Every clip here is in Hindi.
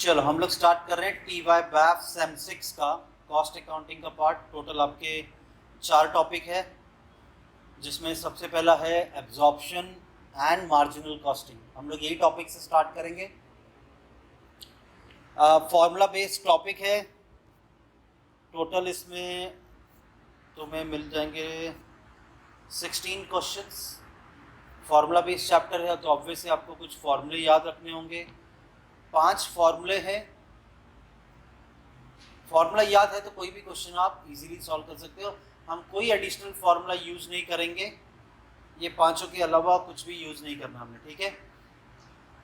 चलो हम लोग स्टार्ट कर रहे हैं टी वाई बैफ सेम 6 का कॉस्ट अकाउंटिंग का पार्ट। टोटल आपके 4 टॉपिक है, जिसमें सबसे पहला है एब्जॉर्प्शन एंड मार्जिनल कॉस्टिंग। हम लोग यही टॉपिक से स्टार्ट करेंगे। फॉर्मूला बेस्ड टॉपिक है। टोटल इसमें तुम्हें मिल जाएंगे 16 क्वेश्चंस। फार्मूला बेस्ड चैप्टर है तो ऑब्वियसली आपको कुछ फार्मूले याद रखने होंगे। 5 फार्मूले हैं। फार्मूला याद है तो कोई भी क्वेश्चन आप इजीली सॉल्व कर सकते हो। हम कोई एडिशनल फार्मूला यूज नहीं करेंगे, ये 5 के अलावा कुछ भी यूज नहीं करना हमने, ठीक है।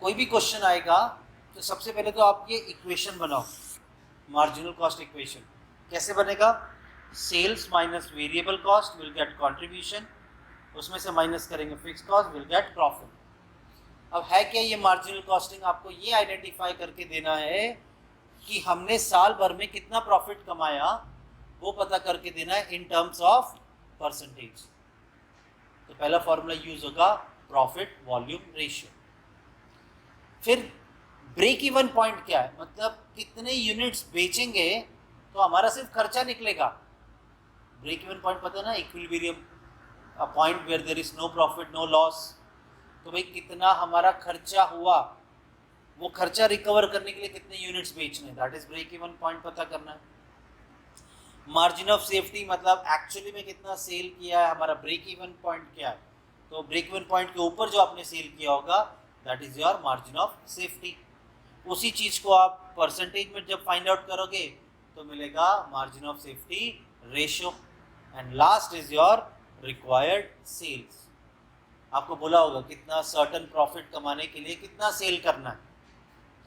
कोई भी क्वेश्चन आएगा तो सबसे पहले तो आप ये इक्वेशन बनाओ, मार्जिनल कॉस्ट इक्वेशन। कैसे बनेगा? Sales minus variable cost will get contribution, उसमें से माइनस करेंगे fix cost will get profit. अब है क्या ये मार्जिनल कॉस्टिंग? आपको ये आइडेंटिफाई करके देना है कि हमने साल भर में कितना प्रॉफिट कमाया, वो पता करके देना है इन टर्म्स ऑफ परसेंटेज। तो पहला फॉर्मूला यूज होगा प्रॉफिट वॉल्यूम रेशियो। फिर ब्रेक इवन पॉइंट क्या है, मतलब कितने यूनिट्स बेचेंगे तो हमारा सिर्फ खर्चा निकलेगा। ब्रेक इवन पॉइंट पता है ना, equilibrium, a point where there is no profit no loss. तो भाई कितना हमारा खर्चा हुआ, वो खर्चा रिकवर करने के लिए कितने यूनिट्स बेचने, that is break even point पता करना है। मार्जिन ऑफ सेफ्टी मतलब एक्चुअली में कितना सेल किया है, हमारा ब्रेक इवन पॉइंट क्या है। तो ब्रेक इवन पॉइंट के ऊपर जो आपने सेल किया होगा that is your margin of safety. उसी चीज को आप परसेंटेज में जब फाइंड आउट करोगे तो मिलेगा margin of safety ratio. And last is your required sales. आपको बोला होगा कितना सर्टन प्रॉफिट कमाने के लिए कितना सेल करना है,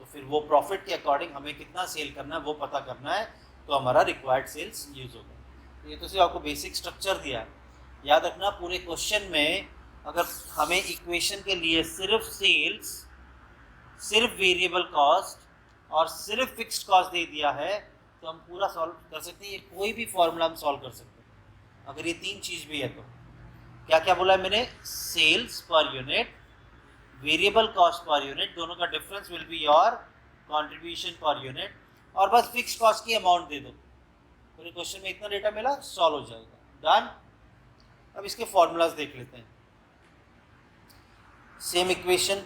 तो फिर वो प्रॉफिट के अकॉर्डिंग हमें कितना सेल करना है वो पता करना है, तो हमारा रिक्वायर्ड सेल्स यूज होगा। ये तो सिर्फ आपको बेसिक स्ट्रक्चर दिया है। याद रखना पूरे क्वेश्चन में अगर हमें इक्वेशन के लिए सिर्फ सेल्स, सिर्फ वेरिएबल कॉस्ट और सिर्फ फिक्स्ड कॉस्ट दे दिया है तो हम पूरा सॉल्व कर सकते हैं। ये कोई भी फॉर्मूला हम सॉल्व कर सकते हैं अगर ये 3 चीज़ भी है तो। क्या क्या बोला है मैंने? Sales per unit, variable cost per unit, दोनों का difference will be your contribution per unit, और बस फिक्स कॉस्ट की अमाउंट दे दो। पूरे क्वेश्चन में इतना डेटा मिला, सॉल्व हो जाएगा, डन। अब इसके फॉर्मूलाज देख लेते हैं। सेम इक्वेशन,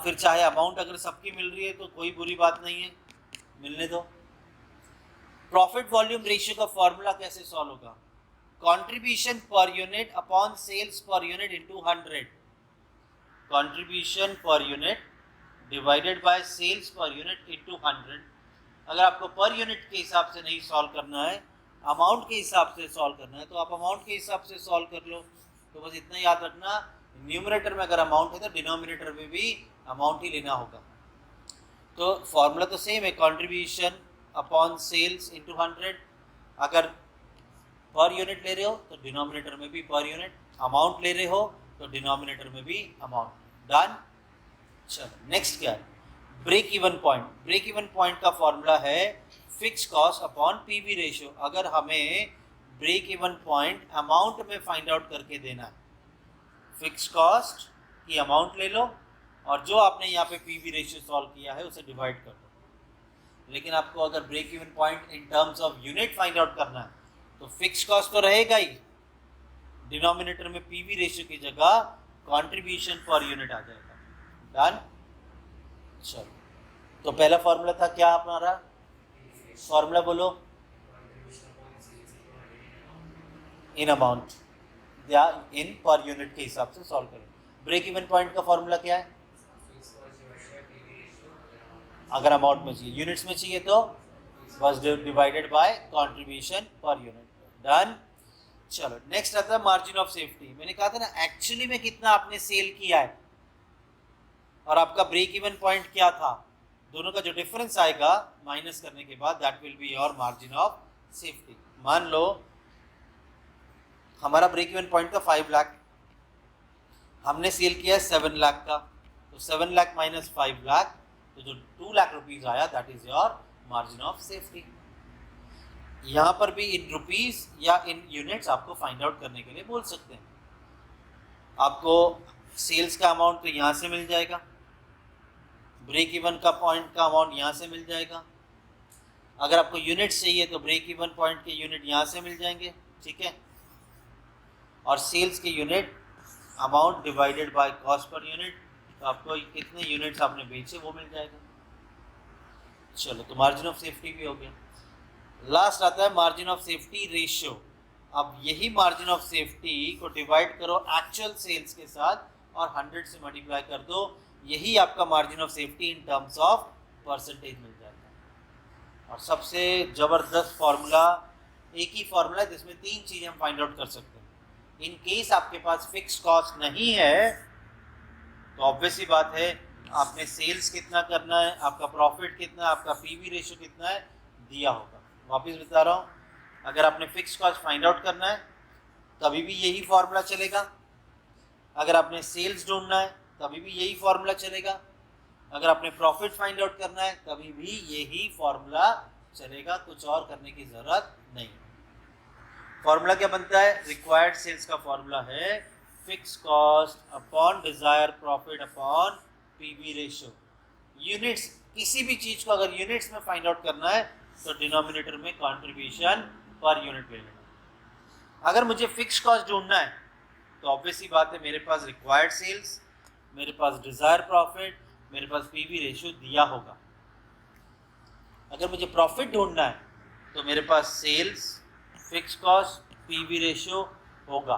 फिर चाहे अमाउंट अगर सबकी मिल रही है तो कोई बुरी बात नहीं है, मिलने दो। प्रॉफिट वॉल्यूम रेशियो का फॉर्मूला कैसे सॉल्व होगा? Contribution per unit upon sales per unit into 100। Contribution per unit divided by sales per unit into 100। अगर आपको पर यूनिट के हिसाब से नहीं सॉल्व करना है, अमाउंट के हिसाब से सॉल्व करना है, तो आप अमाउंट के हिसाब से सॉल्व कर लो। तो बस इतना याद रखना, न्यूमरेटर में अगर अमाउंट है तो डिनोमिनेटर में भी अमाउंट ही लेना होगा। तो फॉर्मूला तो सेम है, कंट्रीब्यूशन अपॉन सेल्स इनटू 100। अगर पर यूनिट ले रहे हो तो डिनोमिनेटर में भी पर यूनिट, अमाउंट ले रहे हो तो डिनोमिनेटर में भी अमाउंट, डन। चलो नेक्स्ट क्या है? Break even point. Break even point का फॉर्मूला है fix cost upon PV ratio. अगर हमें ब्रेक इवन पॉइंट अमाउंट में फाइंड आउट करके देना है, फिक्स कॉस्ट की अमाउंट ले लो और जो आपने यहाँ पे पीवी रेशियो सॉल्व किया है उसे डिवाइड कर दो। लेकिन आपको अगर break even point in terms of unit find out करना है तो फिक्स कॉस्ट तो रहेगा ही, डिनोमिनेटर में पीवी रेशियो की जगह कंट्रीब्यूशन पर यूनिट आ जाएगा, डन। चलो तो पहला फॉर्मूला था क्या हमारा? फॉर्मूला बोलो। इन अमाउंट या इन पर यूनिट के हिसाब से सॉल्व करें। ब्रेक इवन पॉइंट का फॉर्मूला क्या है? अगर अमाउंट में चाहिए, यूनिट्स में चाहिए तो बस divided by contribution per unit, done. चलो नेक्स्ट आता है मार्जिन ऑफ सेफ्टी। मैंने कहा था ना एक्चुअली में कितना आपने सेल किया है और आपका ब्रेक इवन पॉइंट क्या था, दोनों का जो डिफरेंस आएगा माइनस करने के बाद that will be your margin of safety. मान लो हमारा ब्रेक इवन पॉइंट का 5 लाख, हमने सेल किया है 7 लाख का, तो 7 लाख माइनस 5 लाख, तो जो 2 लाख रुपीज आया that is your margin of safety. यहाँ पर भी इन रुपीस या इन यूनिट्स आपको फाइंड आउट करने के लिए बोल सकते हैं। आपको सेल्स का अमाउंट तो यहाँ से मिल जाएगा, ब्रेक इवन का पॉइंट का अमाउंट यहाँ से मिल जाएगा। अगर आपको यूनिट्स चाहिए तो ब्रेक इवन पॉइंट के यूनिट यहाँ से मिल जाएंगे, ठीक है। और सेल्स के unit amount divided by cost per unit, तो आपको कितने यूनिट्स आपने बेचे वो मिल जाएगा। चलो, तो मार्जिन ऑफ सेफ्टी भी हो गया। लास्ट आता है मार्जिन ऑफ सेफ्टी रेशियो। अब यही मार्जिन ऑफ सेफ्टी को डिवाइड करो एक्चुअल सेल्स के साथ और 100 से मल्टीप्लाई कर दो, यही आपका margin of safety in terms of percentage मिल जाएगा। और सबसे ज़बरदस्त फार्मूला, एक ही फार्मूला है जिसमें 3 चीज़ें हम फाइंड आउट कर सकते हैं। इन केस आपके पास फिक्स कॉस्ट नहीं है तो ऑब्वियस ही बात है आपने सेल्स कितना करना है, आपका प्रॉफिट कितना है, आपका पीवी रेशियो कितना है, दिया होगा। वापस बता रहा हूँ, अगर आपने फिक्स कॉस्ट फाइंड आउट करना है तभी भी यही फार्मूला चलेगा, अगर आपने सेल्स ढूंढना है तभी भी यही फार्मूला चलेगा, अगर आपने प्रॉफिट फाइंड आउट करना है तभी भी यही फार्मूला चलेगा, कुछ और करने की ज़रूरत नहीं। फार्मूला क्या बनता है? रिक्वायर्ड सेल्स का फार्मूला है fix cost upon Dzire profit upon PV ratio. Units, किसी भी चीज़ को अगर यूनिट्स में फाइंड आउट करना है तो डिनोमिनेटर में कंट्रीब्यूशन पर यूनिट ले लेना। अगर मुझे फिक्स कॉस्ट ढूंढना है तो ऑब्वियस ही बात है मेरे पास रिक्वायर्ड सेल्स, मेरे पास डिजायर प्रॉफिट, मेरे पास पीवी रेशियो दिया होगा। अगर मुझे प्रॉफिट ढूंढना है तो मेरे पास sales, fix cost, PV ratio होगा,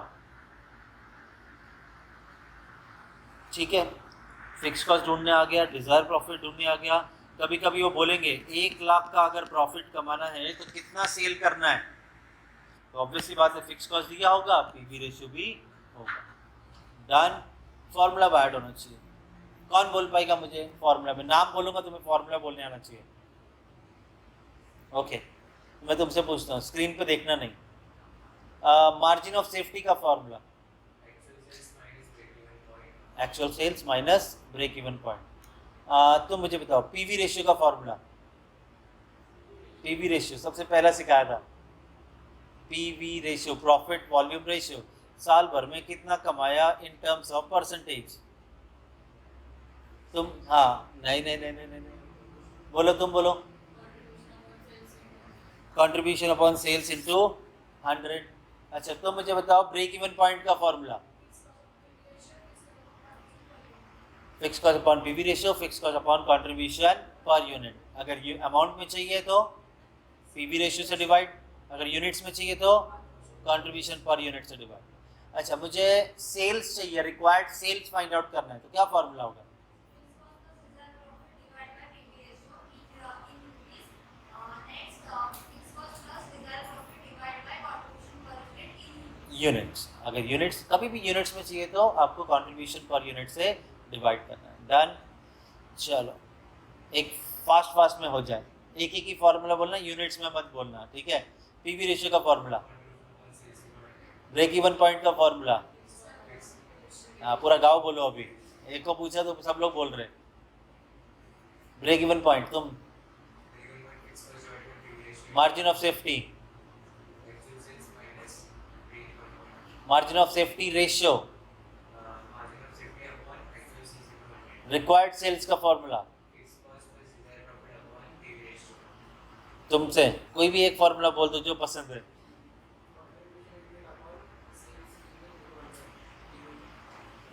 ठीक है। फिक्स कॉस्ट ढूंढने आ गया, डिजायर प्रॉफिट ढूंढने आ गया। कभी कभी वो बोलेंगे 1 लाख का अगर प्रॉफिट कमाना है तो कितना सेल करना है, तो ऑब्वियसली बात है फिक्स कॉस्ट दिया होगा, पीवी रेशियो भी होगा। डन। फॉर्मूला बाय होना चाहिए। कौन बोल पाएगा मुझे फॉर्मूला में? नाम बोलूंगा तुम्हें फॉर्मूला बोलने आना चाहिए। ओके, मैं तुमसे पूछता हूँ, स्क्रीन पे देखना नहीं। मार्जिन ऑफ सेफ्टी का formula actual sales minus break even point. तुम मुझे बताओ पीवी रेशियो का फॉर्मूला। पीवी रेशियो सबसे पहला सिखाया था। PV ratio profit volume ratio, साल भर में कितना कमाया इन टर्म्स ऑफ परसेंटेज। तुम हाँ, नहीं नहीं नहीं नहीं नहीं बोलो, तुम बोलो। Contribution upon sales into 100। अच्छा, तो मुझे बताओ ब्रेक इवन पॉइंट का formula. Fix cost upon PV ratio, fix cost upon contribution per unit. अगर अमाउंट में चाहिए तो पीवी रेशियो से डिवाइड, अगर यूनिट्स में चाहिए तो कंट्रीब्यूशन पर यूनिट से डिवाइड। अच्छा, मुझे सेल्स चाहिए, रिक्वायर्ड सेल्स फाइंड आउट करना है तो क्या फॉर्मूला होगा? यूनिट्स। अगर यूनिट्स, कभी भी यूनिट्स में चाहिए तो आपको कंट्रीब्यूशन पर यूनिट से डिवाइड करना है। डन। चलो, एक फास्ट में हो जाए, एक ही फॉर्मूला बोलना, यूनिट्स में मत बोलना, ठीक है। पीवी रेशियो का फॉर्मूला, ब्रेक इवन पॉइंट का फॉर्मूला। हाँ, पूरा गांव बोलो, अभी एक को पूछा तो सब लोग बोल रहे। ब्रेक इवन पॉइंट तुम। Margin of safety, margin of safety ratio, required sales का फॉर्मूला। तुमसे कोई भी एक फॉर्मूला बोल दो जो पसंद है।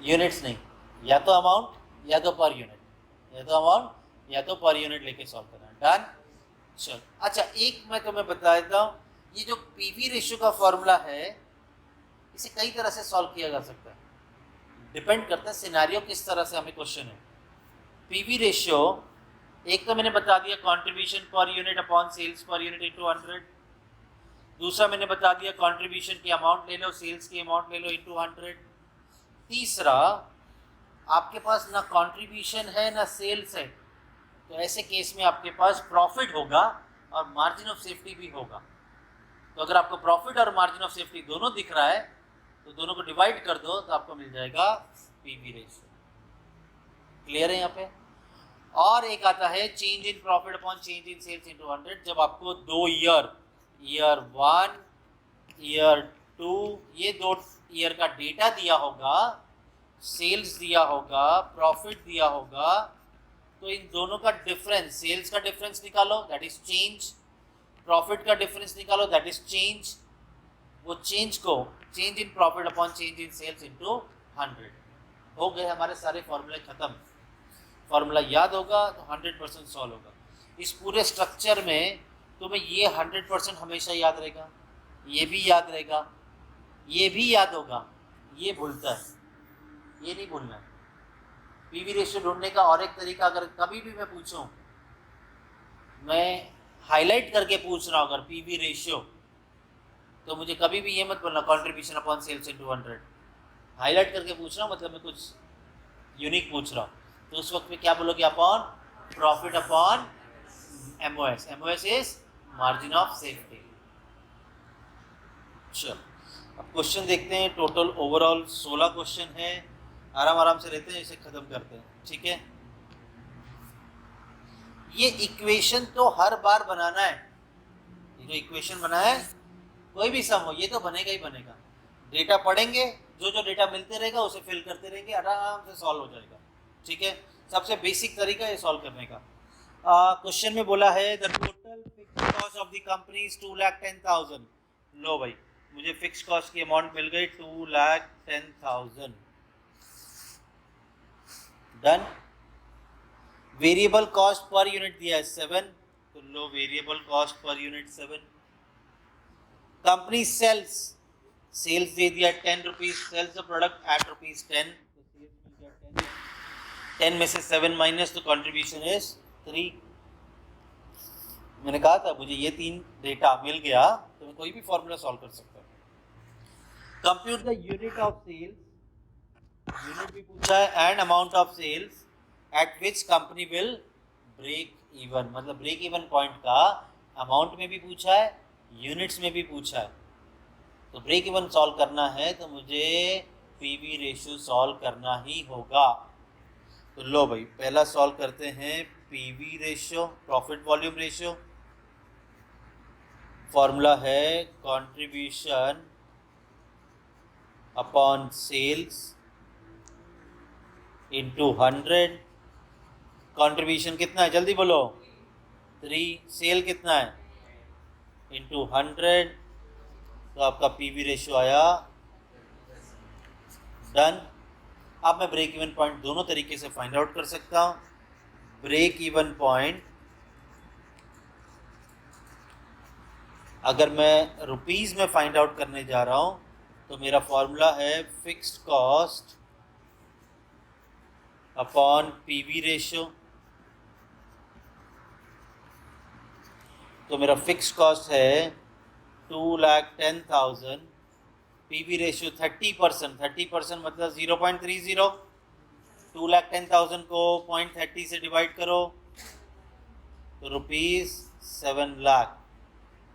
यूनिट्स नहीं, या तो अमाउंट या तो पर यूनिट, या तो अमाउंट या तो पर यूनिट लेके सॉल्व करना। डन। चलो, अच्छा एक मैं तुम्हें बता देता हूँ, ये जो पीवी रेशियो का फॉर्मूला है इसे कई तरह से सॉल्व किया जा सकता है, डिपेंड करता है सिनेरियो किस तरह से हमें क्वेश्चन है। पीवी रेशियो एक तो मैंने बता दिया contribution per unit upon sales per unit into 100। दूसरा मैंने बता दिया कंट्रीब्यूशन की अमाउंट ले लो, सेल्स की अमाउंट ले लो इनटू 100। तीसरा, आपके पास ना कंट्रीब्यूशन है ना सेल्स है, तो ऐसे केस में आपके पास प्रॉफिट होगा और मार्जिन ऑफ सेफ्टी भी होगा। तो अगर आपको प्रॉफिट और मार्जिन ऑफ सेफ्टी दोनों दिख रहा है तो दोनों को डिवाइड कर दो तो आपको मिल जाएगा पीवी रेशियो। क्लियर है यहाँ पे? और एक आता है change in profit upon change in sales into 100। जब आपको 2 ईयर 1, ईयर 2, ये 2 ईयर का डेटा दिया होगा, सेल्स दिया होगा, प्रॉफिट दिया होगा, तो इन दोनों का डिफरेंस, सेल्स का डिफरेंस निकालो, दैट इज चेंज, प्रॉफिट का डिफरेंस निकालो, दैट इज चेंज। वो चेंज को change in profit upon change in sales into 100। हो गए हमारे सारे फॉर्मूले खत्म। फॉर्मूला याद होगा तो 100% सॉल्व होगा। इस पूरे स्ट्रक्चर में तुम्हें ये 100% हमेशा याद रहेगा, ये भी याद रहेगा, ये भी याद होगा, ये भूलता है, ये नहीं भूलना है। पीवी रेशियो ढूंढने का और एक तरीका, अगर कभी भी मैं पूछूं, मैं हाईलाइट करके पूछ रहा हूं अगर पीवी रेशियो, तो मुझे कभी भी ये मत बोलना contribution upon sales into 100। Highlight करके पूछ रहा हूँ मतलब मैं कुछ यूनिक पूछ रहा हूँ, तो उस वक्त में क्या बोलोगे? Upon profit upon MOS. MOS is margin of safety. चलो अब क्वेश्चन देखते हैं। टोटल ओवरऑल 16 क्वेश्चन है, आराम आराम से लेते हैं, इसे खत्म करते हैं, ठीक है। ये इक्वेशन तो हर बार बनाना है, ये जो इक्वेशन बना है कोई भी सम हो ये तो बनेगा ही बनेगा। डेटा पढ़ेंगे, जो जो डेटा मिलते रहेगा उसे फिल करते रहेंगे, आराम से सॉल्व हो जाएगा, ठीक है। सबसे बेसिक तरीका है सॉल्व करने का। क्वेश्चन में बोला है the total fixed cost of the company is 2,10,000। लो भाई, मुझे फिक्स कॉस्ट की अमाउंट मिल गई 2,10,000। Done. Variable cost per unit दिया है 7, तो लो variable cost per unit 7। Company sales, sales दे दिया 10 rupees, sells the product at rupees 10, तो सेल्स मिल गया 10 में से 7 माइनस, तो कंट्रीब्यूशन इज 3। मैंने कहा था मुझे ये 3 डेटा मिल गया तो मैं कोई भी फॉर्मूला सॉल्व कर सकता हूँ। Compute the unit of sales, unit भी पूछा है, and amount of sales at which company will break even, मतलब ब्रेक इवन पॉइंट का अमाउंट में भी पूछा है, यूनिट्स में भी पूछा है। तो ब्रेक इवन सॉल्व करना है तो मुझे पीवी रेशियो सॉल्व करना ही होगा। तो लो भाई पहला सॉल्व करते हैं PV ratio, profit volume ratio. Formula है कंट्रीब्यूशन अपॉन सेल्स इंटू 100। कंट्रीब्यूशन कितना है जल्दी बोलो? 3। सेल कितना है? इंटू 100, तो आपका पीवी रेशियो आया। डन। अब मैं ब्रेक इवन पॉइंट दोनों तरीके से फाइंड आउट कर सकता हूँ। ब्रेक इवन पॉइंट अगर मैं रुपीस में फाइंड आउट करने जा रहा हूँ तो मेरा फॉर्मूला है fixed cost upon PV ratio. तो मेरा फिक्स कॉस्ट है 2,10,000, पीवी रेशियो 30%, 30% मतलब 0.30। 2,10,000 को 0.30 से डिवाइड करो तो रुपीज़ 7 लाख।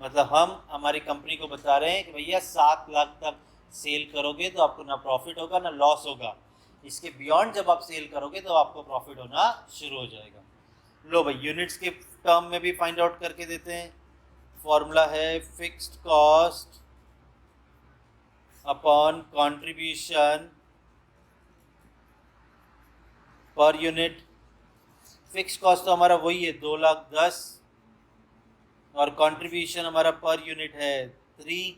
मतलब हम हमारी कंपनी को बता रहे हैं कि भैया 7 लाख तक सेल करोगे तो आपको ना प्रॉफिट होगा ना लॉस होगा, इसके बियॉन्ड जब आप सेल करोगे तो आपको प्रॉफिट होना शुरू हो जाएगा। लो भाई यूनिट्स के टर्म में भी फाइंड आउट करके देते हैं। फॉर्मूला है fixed cost upon contribution per unit. Fix cost तो हमारा वही है 2,10,000 और कंट्रीब्यूशन हमारा पर यूनिट है 3।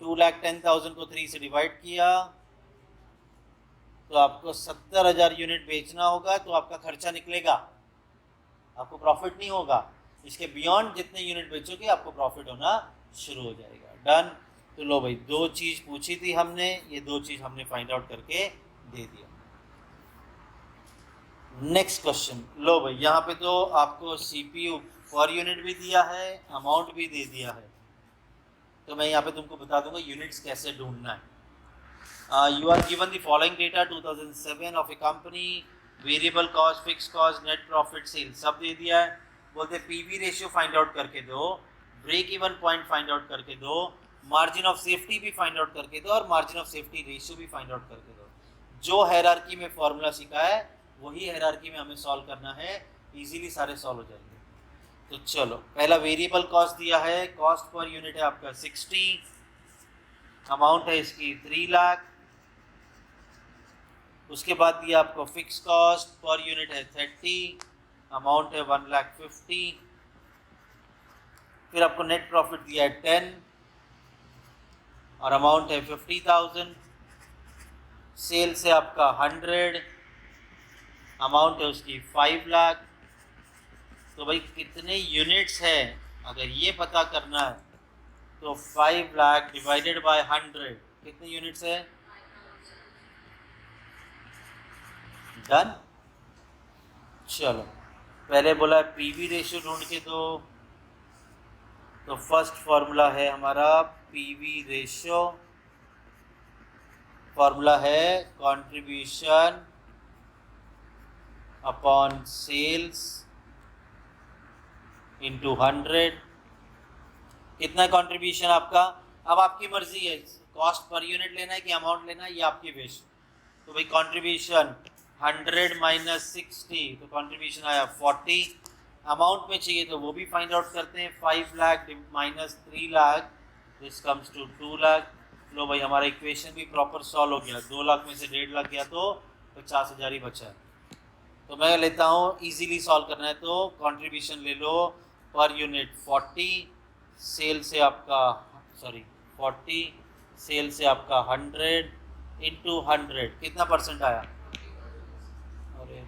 2,10,000 को 3 से डिवाइड किया तो आपको 70,000 यूनिट बेचना होगा, तो आपका खर्चा निकलेगा, आपको प्रॉफिट नहीं होगा। इसके बियॉन्ड जितने यूनिट बेचोगे आपको प्रॉफिट होना शुरू हो जाएगा। डन। तो लो भाई 2 चीज़ पूछी थी हमने, ये 2 चीज़ हमने फाइंड आउट करके दे दिया। Next question. लो भाई यहाँ पे तो आपको सीपीयू पर यूनिट भी दिया है, अमाउंट भी दे दिया है, तो मैं यहाँ पे तुमको बता दूंगा यूनिट्स कैसे ढूंढना है। You are given the following data 2007 of a company, variable cost, fix cost, net profit, sales सब दे दिया है। बोलते पीवी रेशियो फाइंड आउट करके दो, break even point find out करके दो, मार्जिन ऑफ सेफ्टी भी फाइंड आउट करके दो और मार्जिन ऑफ सेफ्टी रेशियो भी फाइंड आउट करके दो। जो हायरार्की में फॉर्मूला सीखा है वही हायरार्की में हमें सॉल्व करना है, इजीली सारे सॉल्व हो जाएंगे। तो चलो पहला वेरिएबल कॉस्ट दिया है, कॉस्ट पर यूनिट है आपका 60, अमाउंट है इसकी 3 लाख। उसके बाद दिया आपको फिक्स कॉस्ट पर यूनिट है 30, अमाउंट है 1,50,000, फिर आपको नेट प्रॉफिट दिया है 10 और अमाउंट है 50,000, सेल्स है आपका 100, अमाउंट है उसकी 5 लाख। तो भाई कितने यूनिट्स है अगर ये पता करना है तो 5 लाख डिवाइडेड बाय 100 कितने यूनिट्स है? डन। चलो पहले बोला पीवी रेशियो ढूंढ के दो, तो फर्स्ट फॉर्मूला है हमारा पीवी रेशियो, फॉर्मूला है कंट्रीब्यूशन अपॉन सेल्स इंटू 100। कितना कंट्रीब्यूशन आपका? अब आपकी मर्जी है, कॉस्ट पर यूनिट लेना है कि अमाउंट लेना है, ये आपकी विश। तो भाई कंट्रीब्यूशन 100 माइनस 60, तो कंट्रीब्यूशन आया 40। अमाउंट में चाहिए तो वो भी फाइंड आउट करते हैं, 5 lakh minus 3 lakh, this comes to 2 lakh. लो भाई हमारा इक्वेशन भी प्रॉपर सॉल्व हो गया, 2 लाख में से 1.5 लाख गया तो 50,000 ही बचा है। तो मैं लेता हूँ इजीली सॉल्व करना है तो कंट्रीब्यूशन ले लो पर यूनिट 40, सेल से आपका 40, सेल से आपका 100 इंटू 100 कितना परसेंट आया? अरे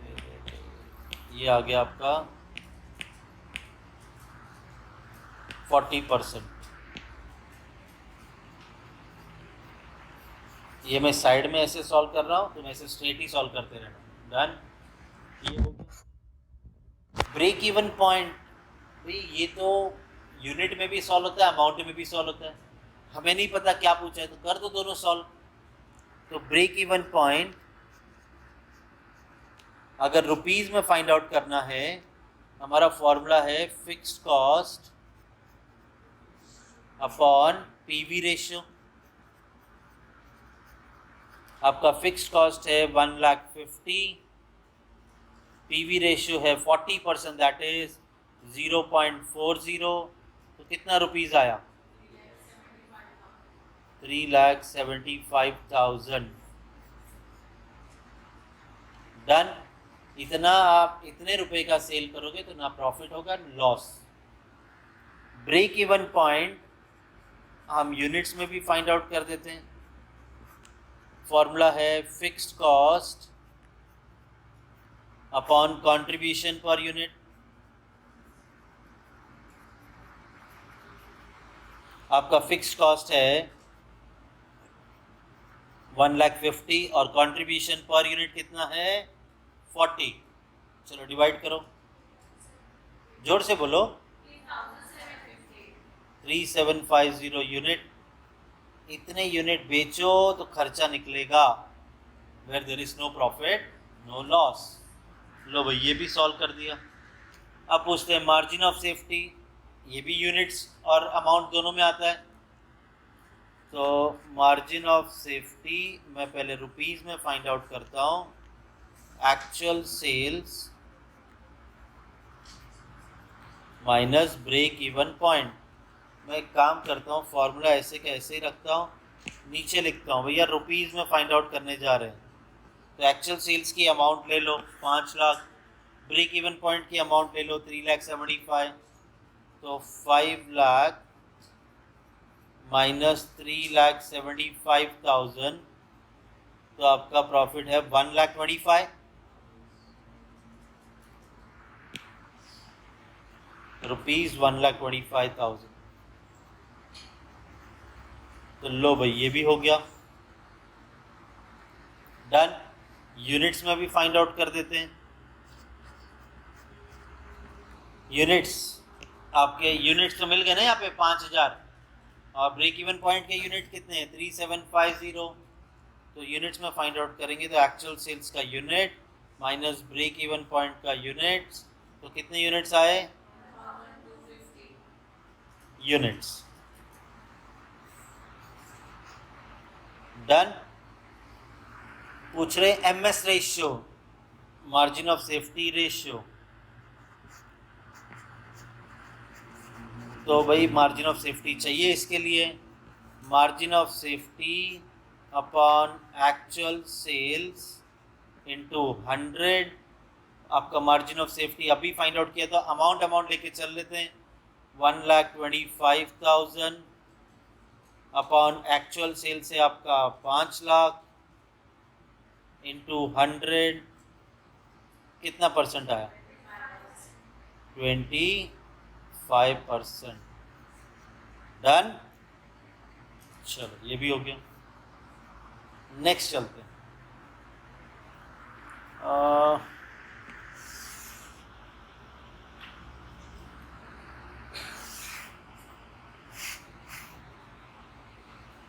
ये आ गया आपका 40%। ये मैं साइड में ऐसे सॉल्व कर रहा हूँ, तुम ऐसे स्ट्रेट ही सॉल्व करते रहना। डन। ये हो गया ब्रेक इवन पॉइंट। भाई ये तो यूनिट में भी सॉल्व होता है, अमाउंट में भी सॉल्व होता है, हमें नहीं पता क्या पूछा है तो कर दो दोनों सॉल्व। तो ब्रेक इवन पॉइंट अगर रुपीस में फाइंड आउट करना है, हमारा फॉर्मूला है fixed cost upon PV ratio. आपका फिक्स्ड कॉस्ट है 1,50,000, पीवी रेशियो है 40%, दैट इज 0.40, तो कितना रुपीस आया? 3,75,000। डन। इतना आप इतने रुपए का सेल करोगे तो ना प्रॉफिट होगा लॉस। ब्रेक इवन पॉइंट हम यूनिट्स में भी फाइंड आउट कर देते हैं, फॉर्मूला है fixed cost upon contribution per unit. आपका फिक्स्ड कॉस्ट है 1,50,000 और कंट्रीब्यूशन पर यूनिट कितना है? 40। चलो डिवाइड करो, जोर से बोलो। 3,750 यूनिट। इतने यूनिट बेचो तो खर्चा निकलेगा, where there is no profit no loss. लो भाई ये भी सॉल्व कर दिया। अब पूछते हैं मार्जिन ऑफ सेफ्टी, ये भी यूनिट्स और अमाउंट दोनों में आता है। तो मार्जिन ऑफ सेफ्टी मैं पहले रुपीस में फाइंड आउट करता हूँ, actual sales minus break even point. मैं एक काम करता हूँ, फॉर्मूला ऐसे का ऐसे ही रखता हूँ, नीचे लिखता हूँ भैया रुपीस में फाइंड आउट करने जा रहे हैं तो एक्चुअल सेल्स की अमाउंट ले लो 5 लाख, ब्रेक इवन पॉइंट की अमाउंट ले लो 3,75,000, तो 5 लाख माइनस 3,75,000, तो आपका प्रॉफिट है 1,25,000। रुपीज 1,25,000। तो लो भाई ये भी हो गया। डन। यूनिट्स में भी फाइंड आउट कर देते हैं। यूनिट्स आपके यूनिट्स तो मिल गए ना यहाँ पे 5,000, और ब्रेक इवन पॉइंट के यूनिट कितने हैं? 3,750। तो यूनिट्स में फाइंड आउट करेंगे तो एक्चुअल सेल्स का unit minus break even point का यूनिट्स, तो कितने यूनिट्स आए? यूनिट्स। डन। पूछ रहे MS ratio, margin of safety ratio. तो भाई मार्जिन ऑफ सेफ्टी चाहिए, इसके लिए margin of safety upon actual sales into 100 आपका मार्जिन ऑफ सेफ्टी अभी फाइंड आउट किया, तो अमाउंट लेके चल लेते हैं। 1,25,000 अपॉन एक्चुअल सेल से आपका 5 लाख इंटू 100 कितना परसेंट आया? 25%। डन। चलो ये भी हो गया। नेक्स्ट चलते हैं।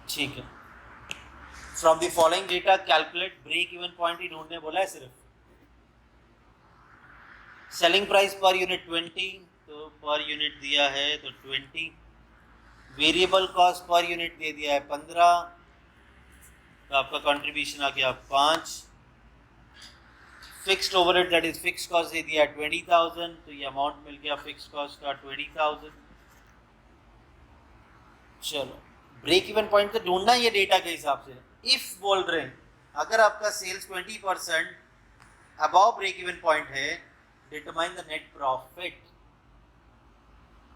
ठीक है, from the following data calculate break even point ही ढूंढने बोला है सिर्फ। सेलिंग प्राइस पर यूनिट 20, तो पर यूनिट दिया है तो 20। वेरिएबल कॉस्ट पर यूनिट दे दिया है 15, तो आपका कंट्रीब्यूशन आ गया 5। Fixed overhead that is fixed cost दे दिया है 20,000, तो ये अमाउंट मिल गया फिक्स्ड कॉस्ट का 20,000। चलो ब्रेक इवन पॉइंट तो ढूंढना ये डेटा के हिसाब से। इफ बोल रहे हैं अगर आपका sales 20% above break even point है, डिटरमाइन द नेट प्रॉफिट।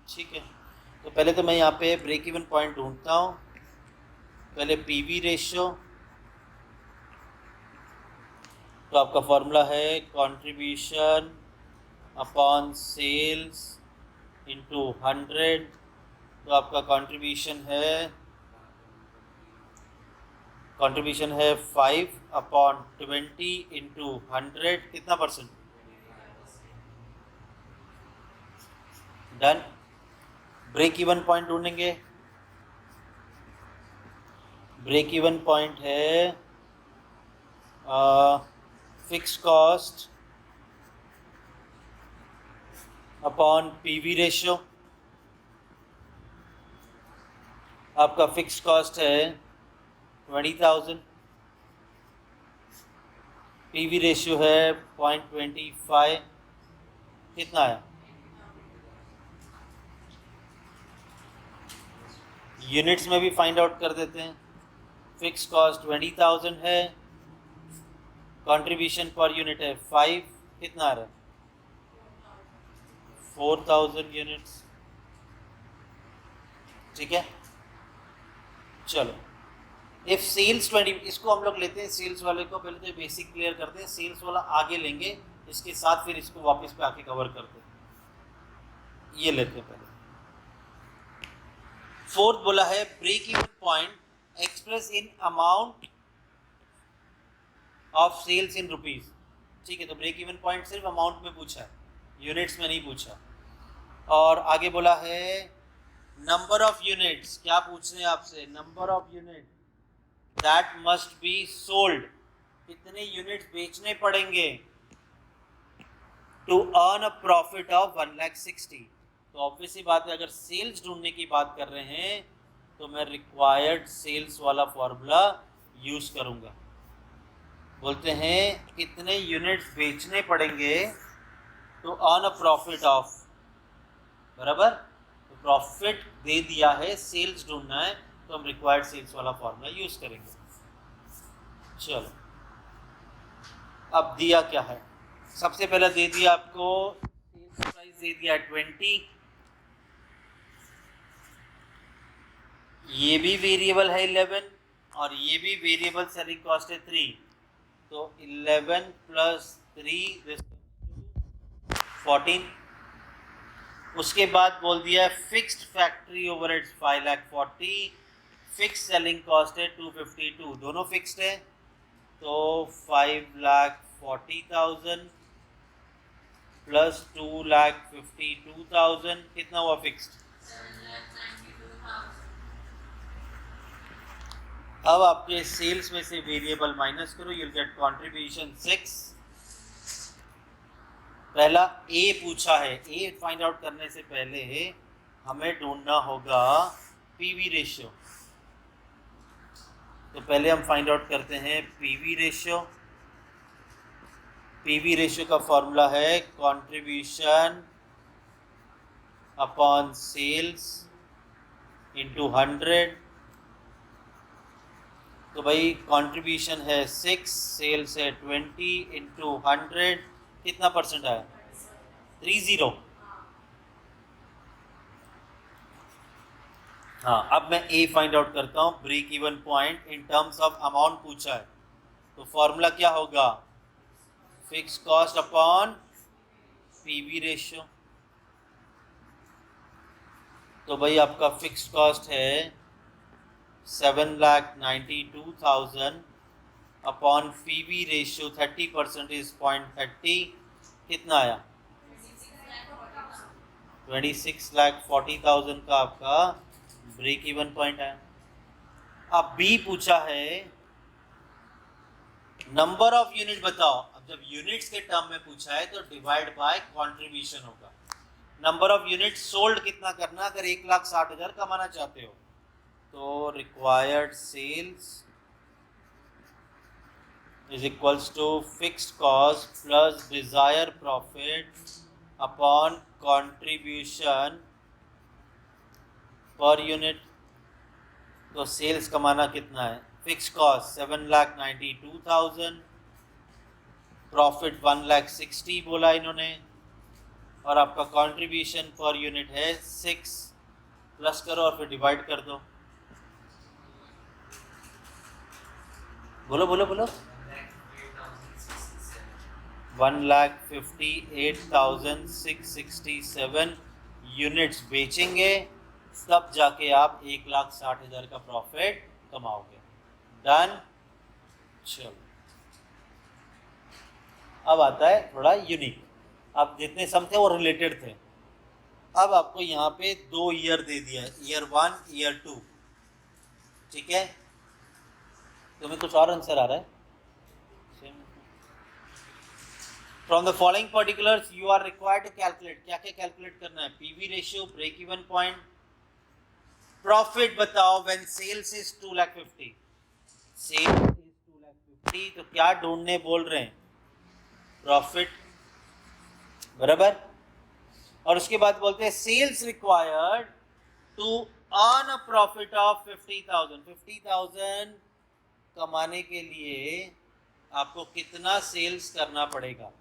ठीक है, तो पहले तो मैं यहाँ पे ब्रेक इवन पॉइंट ढूंढता हूँ। पहले पीवी रेशियो, तो आपका फॉर्मूला है कंट्रीब्यूशन अपॉन सेल्स इंटू 100, तो आपका कंट्रीब्यूशन है 5 अपॉन 20 इंटू 100 कितना percent? Done. Break even point ढूंढेंगे। ब्रेक इवन पॉइंट है fix cost upon PV ratio. आपका फिक्स कॉस्ट है 20,000, पीवी रेशियो है 0.25, कितना है? यूनिट्स में भी फाइंड आउट कर देते हैं। फिक्स कॉस्ट 20,000 है, कंट्रीब्यूशन पर यूनिट है 5, कितना आ रहा है? 4,000 यूनिट्स। ठीक है, चलो इफ सेल्स 20, इसको हम लोग लेते हैं सेल्स वाले को, पहले तो बेसिक क्लियर करते हैं, सेल्स वाला आगे लेंगे, इसके साथ फिर इसको वापस पे आके कवर करते हैं। ये लेते हैं पहले। फोर्थ बोला है break even point express in amount of sales in rupees. ठीक है, तो ब्रेक इवन पॉइंट सिर्फ अमाउंट में पूछा है, यूनिट्स में नहीं पूछा। और आगे बोला है नंबर ऑफ यूनिट्स, क्या पूछ रहे हैं आपसे? Number of unit that must be sold, कितने यूनिट्स बेचने पड़ेंगे to earn a profit of 1,60,000। तो ऑब्वियस ही बात है, अगर सेल्स ढूंढने की बात कर रहे हैं तो मैं रिक्वायर्ड सेल्स वाला फॉर्मूला यूज करूंगा। बोलते हैं कितने यूनिट्स बेचने पड़ेंगे to earn a profit of, बराबर, तो प्रॉफिट दे दिया है, सेल्स ढूंढना है, तो हम रिक्वायर्ड सेल्स वाला फॉर्मूला यूज करेंगे। चलो अब दिया क्या है? सबसे पहले दे दिया आपको सेल्स प्राइस दे दिया 20, ये भी वेरिएबल है 11 और ये भी वेरिएबल सेलिंग कॉस्ट है 3, तो 11 प्लस 3 14। उसके बाद बोल दिया fixed factory overheads 5,40,000, fix selling cost है 252, दोनों फिक्स्ड है, तो 5,40,000 प्लस 2,52,000 कितना हुआ फिक्स्ड? 7,92,000। अब आपके सेल्स में से वेरिएबल माइनस करो, यूल गेट कंट्रीब्यूशन 6। पहला ए पूछा है, ए फाइंड आउट करने से पहले हमें ढूंढना होगा पीवी रेशियो। तो पहले हम फाइंड आउट करते हैं पीवी रेशियो। पीवी रेशियो का फॉर्मूला है कंट्रीब्यूशन अपॉन सेल्स इंटू 100। तो भाई कंट्रीब्यूशन है 6, सेल्स है 20 इंटू 100, कितना परसेंट आया? 30। हाँ, अब मैं ए फाइंड आउट करता हूँ, break even point in terms of amount पूछा है, तो फॉर्मूला क्या होगा? Fix cost upon PV ratio. तो भाई आपका फिक्स कॉस्ट है 7,92,000 अपॉन पीवी रेशियो 30% इज 0.30, कितना आया? 26,40,000 का आपका ब्रेक इवन पॉइंट है। अब बी पूछा है नंबर ऑफ यूनिट बताओ। अब जब यूनिट्स के टर्म में पूछा है तो डिवाइड बाय कंट्रीब्यूशन होगा। नंबर ऑफ यूनिट सोल्ड कितना करना अगर 1,60,000 कमाना चाहते हो, तो required sales is equals to fixed cost plus desire profit upon contribution per unit. तो सेल्स कमाना कितना है? फिक्स कॉस्ट 7,92,000, प्रॉफिट 1,60,000 बोला इन्होंने, और आपका कंट्रीब्यूशन पर यूनिट है 6, प्लस करो और फिर डिवाइड कर दो। बोलो बोलो बोलो। 1,58,667 यूनिट्स बेचेंगे, तब जाके आप 1,60,000 का प्रॉफिट कमाओगे। डन। चलो, अब आता है थोड़ा यूनिक। अब जितने सम थे वो रिलेटेड थे। अब आपको यहाँ पे 2 ईयर दे दिया है, ईयर 1 ईयर 2, ठीक है? तुम्हें कुछ और आंसर आ रहा है? From the following particulars you are required to calculate. क्या क्या कैलकुलेट करना है? PV ratio, break even point, profit बताओ when sales is 2,50,000। Sales is 2,50,000, तो क्या ढूंढने बोल रहे हैं? प्रॉफिट, बराबर। और उसके बाद बोलते हैं sales required to earn a profit of 50,000। 50,000 कमाने के लिए आपको कितना सेल्स करना पड़ेगा?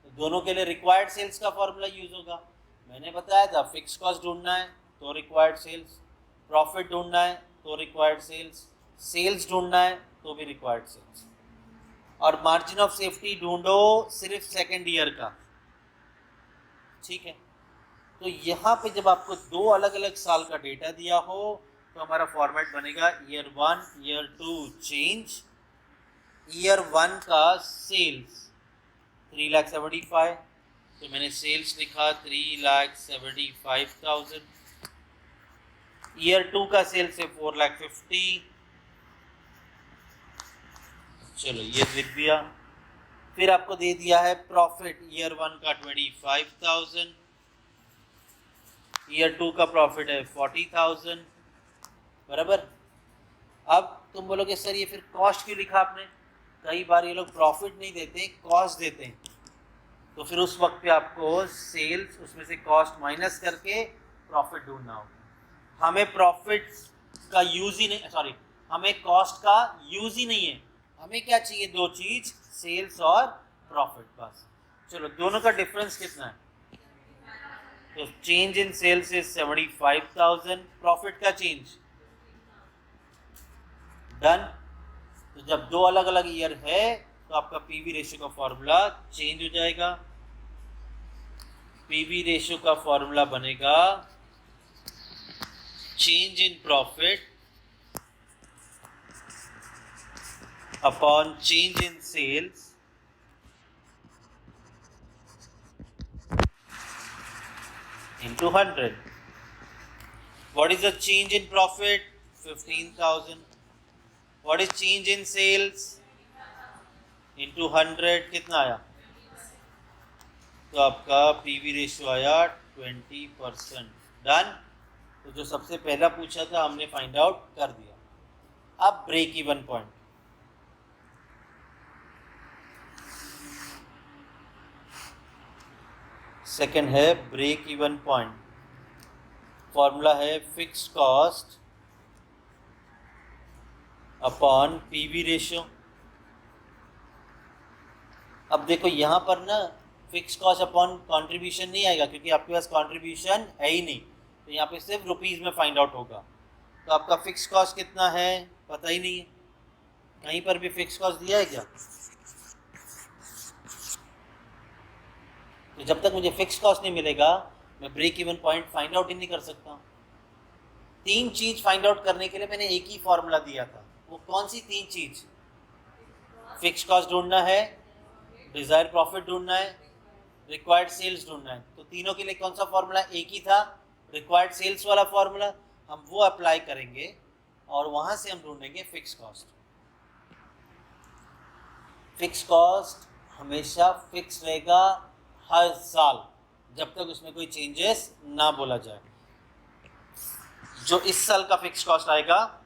तो दोनों के लिए रिक्वायर्ड सेल्स का फॉर्मूला यूज होगा। मैंने बताया था फिक्स कॉस्ट ढूंढना है तो रिक्वायर्ड सेल्स, प्रॉफिट ढूंढना है तो रिक्वायर्ड सेल्स, सेल्स ढूंढना है तो भी रिक्वायर्ड सेल्स, और मार्जिन ऑफ सेफ्टी ढूंढो सिर्फ सेकेंड ईयर का, ठीक है? तो यहाँ पे जब आपको 2 अलग अलग साल का डेटा दिया हो तो हमारा फॉर्मेट बनेगा ईयर 1 ईयर 2 चेंज। ईयर 1 का सेल्स 3,75,000, तो मैंने सेल्स लिखा 3,75,000। ईयर 2 का सेल्स है 4,50,000, चलो ये लिख दिया। फिर आपको दे दिया है प्रॉफिट ईयर 1 का 25,000, ईयर 2 का प्रॉफिट है 40,000, बराबर। अब तुम बोलोगे सर ये फिर कॉस्ट क्यों लिखा आपने? कई बार ये लोग प्रॉफिट नहीं देते, कॉस्ट देते हैं, तो फिर उस वक्त पे आपको सेल्स उसमें से कॉस्ट माइनस करके प्रॉफिट ढूंढना होगा। हमें प्रॉफिट का यूज ही नहीं, सॉरी, हमें कॉस्ट का यूज ही नहीं है। हमें क्या चाहिए? 2 चीज, सेल्स और प्रॉफिट, बस। चलो, दोनों का डिफरेंस कितना है? तो change in sales is 75,000, profit का चेंज, डन। तो जब 2 अलग अलग ईयर है तो आपका पीवी रेशियो का फॉर्मूला चेंज हो जाएगा। पीवी रेशियो का फॉर्मूला बनेगा change in profit upon change in sales into 100. What is the change in profit? 15,000. What is change in sales? Into 100 कितना आया? तो आपका पीवी रेशियो आया 20%, डन। तो जो सबसे पहला पूछा था हमने फाइंड आउट कर दिया। अब ब्रेक इवन पॉइंट, सेकेंड है ब्रेक इवन पॉइंट। फॉर्मूला है fixed cost upon PV ratio. अब देखो यहाँ पर ना फिक्स कॉस्ट अपॉन कंट्रीब्यूशन नहीं आएगा क्योंकि आपके पास कंट्रीब्यूशन है ही नहीं, तो यहाँ पे सिर्फ रुपीज़ में फाइंड आउट होगा। तो आपका फिक्स कॉस्ट कितना है पता ही नहीं है, कहीं पर भी फिक्स कॉस्ट दिया है क्या? तो जब तक मुझे फिक्स कॉस्ट नहीं मिलेगा मैं break even point find out ही नहीं कर सकता। 3 चीज फाइंड आउट करने के लिए मैंने एक ही फॉर्मूला दिया था, वो कौन सी 3 चीज? फिक्स कॉस्ट ढूंढना है, डिजायर प्रॉफिट ढूंढना है, रिक्वायर्ड सेल्स ढूंढना है। तो तीनों के लिए कौन सा फॉर्मूला एक ही था? रिक्वायर्ड सेल्स वाला फॉर्मूला। हम वो अप्लाई करेंगे और वहां से हम ढूंढेंगे फिक्स कॉस्ट। फिक्स कॉस्ट हमेशा फिक्स रहेगा हर साल, जब तक उसमें कोई चेंजेस ना बोला जाए। जो इस साल का फिक्स कॉस्ट आएगा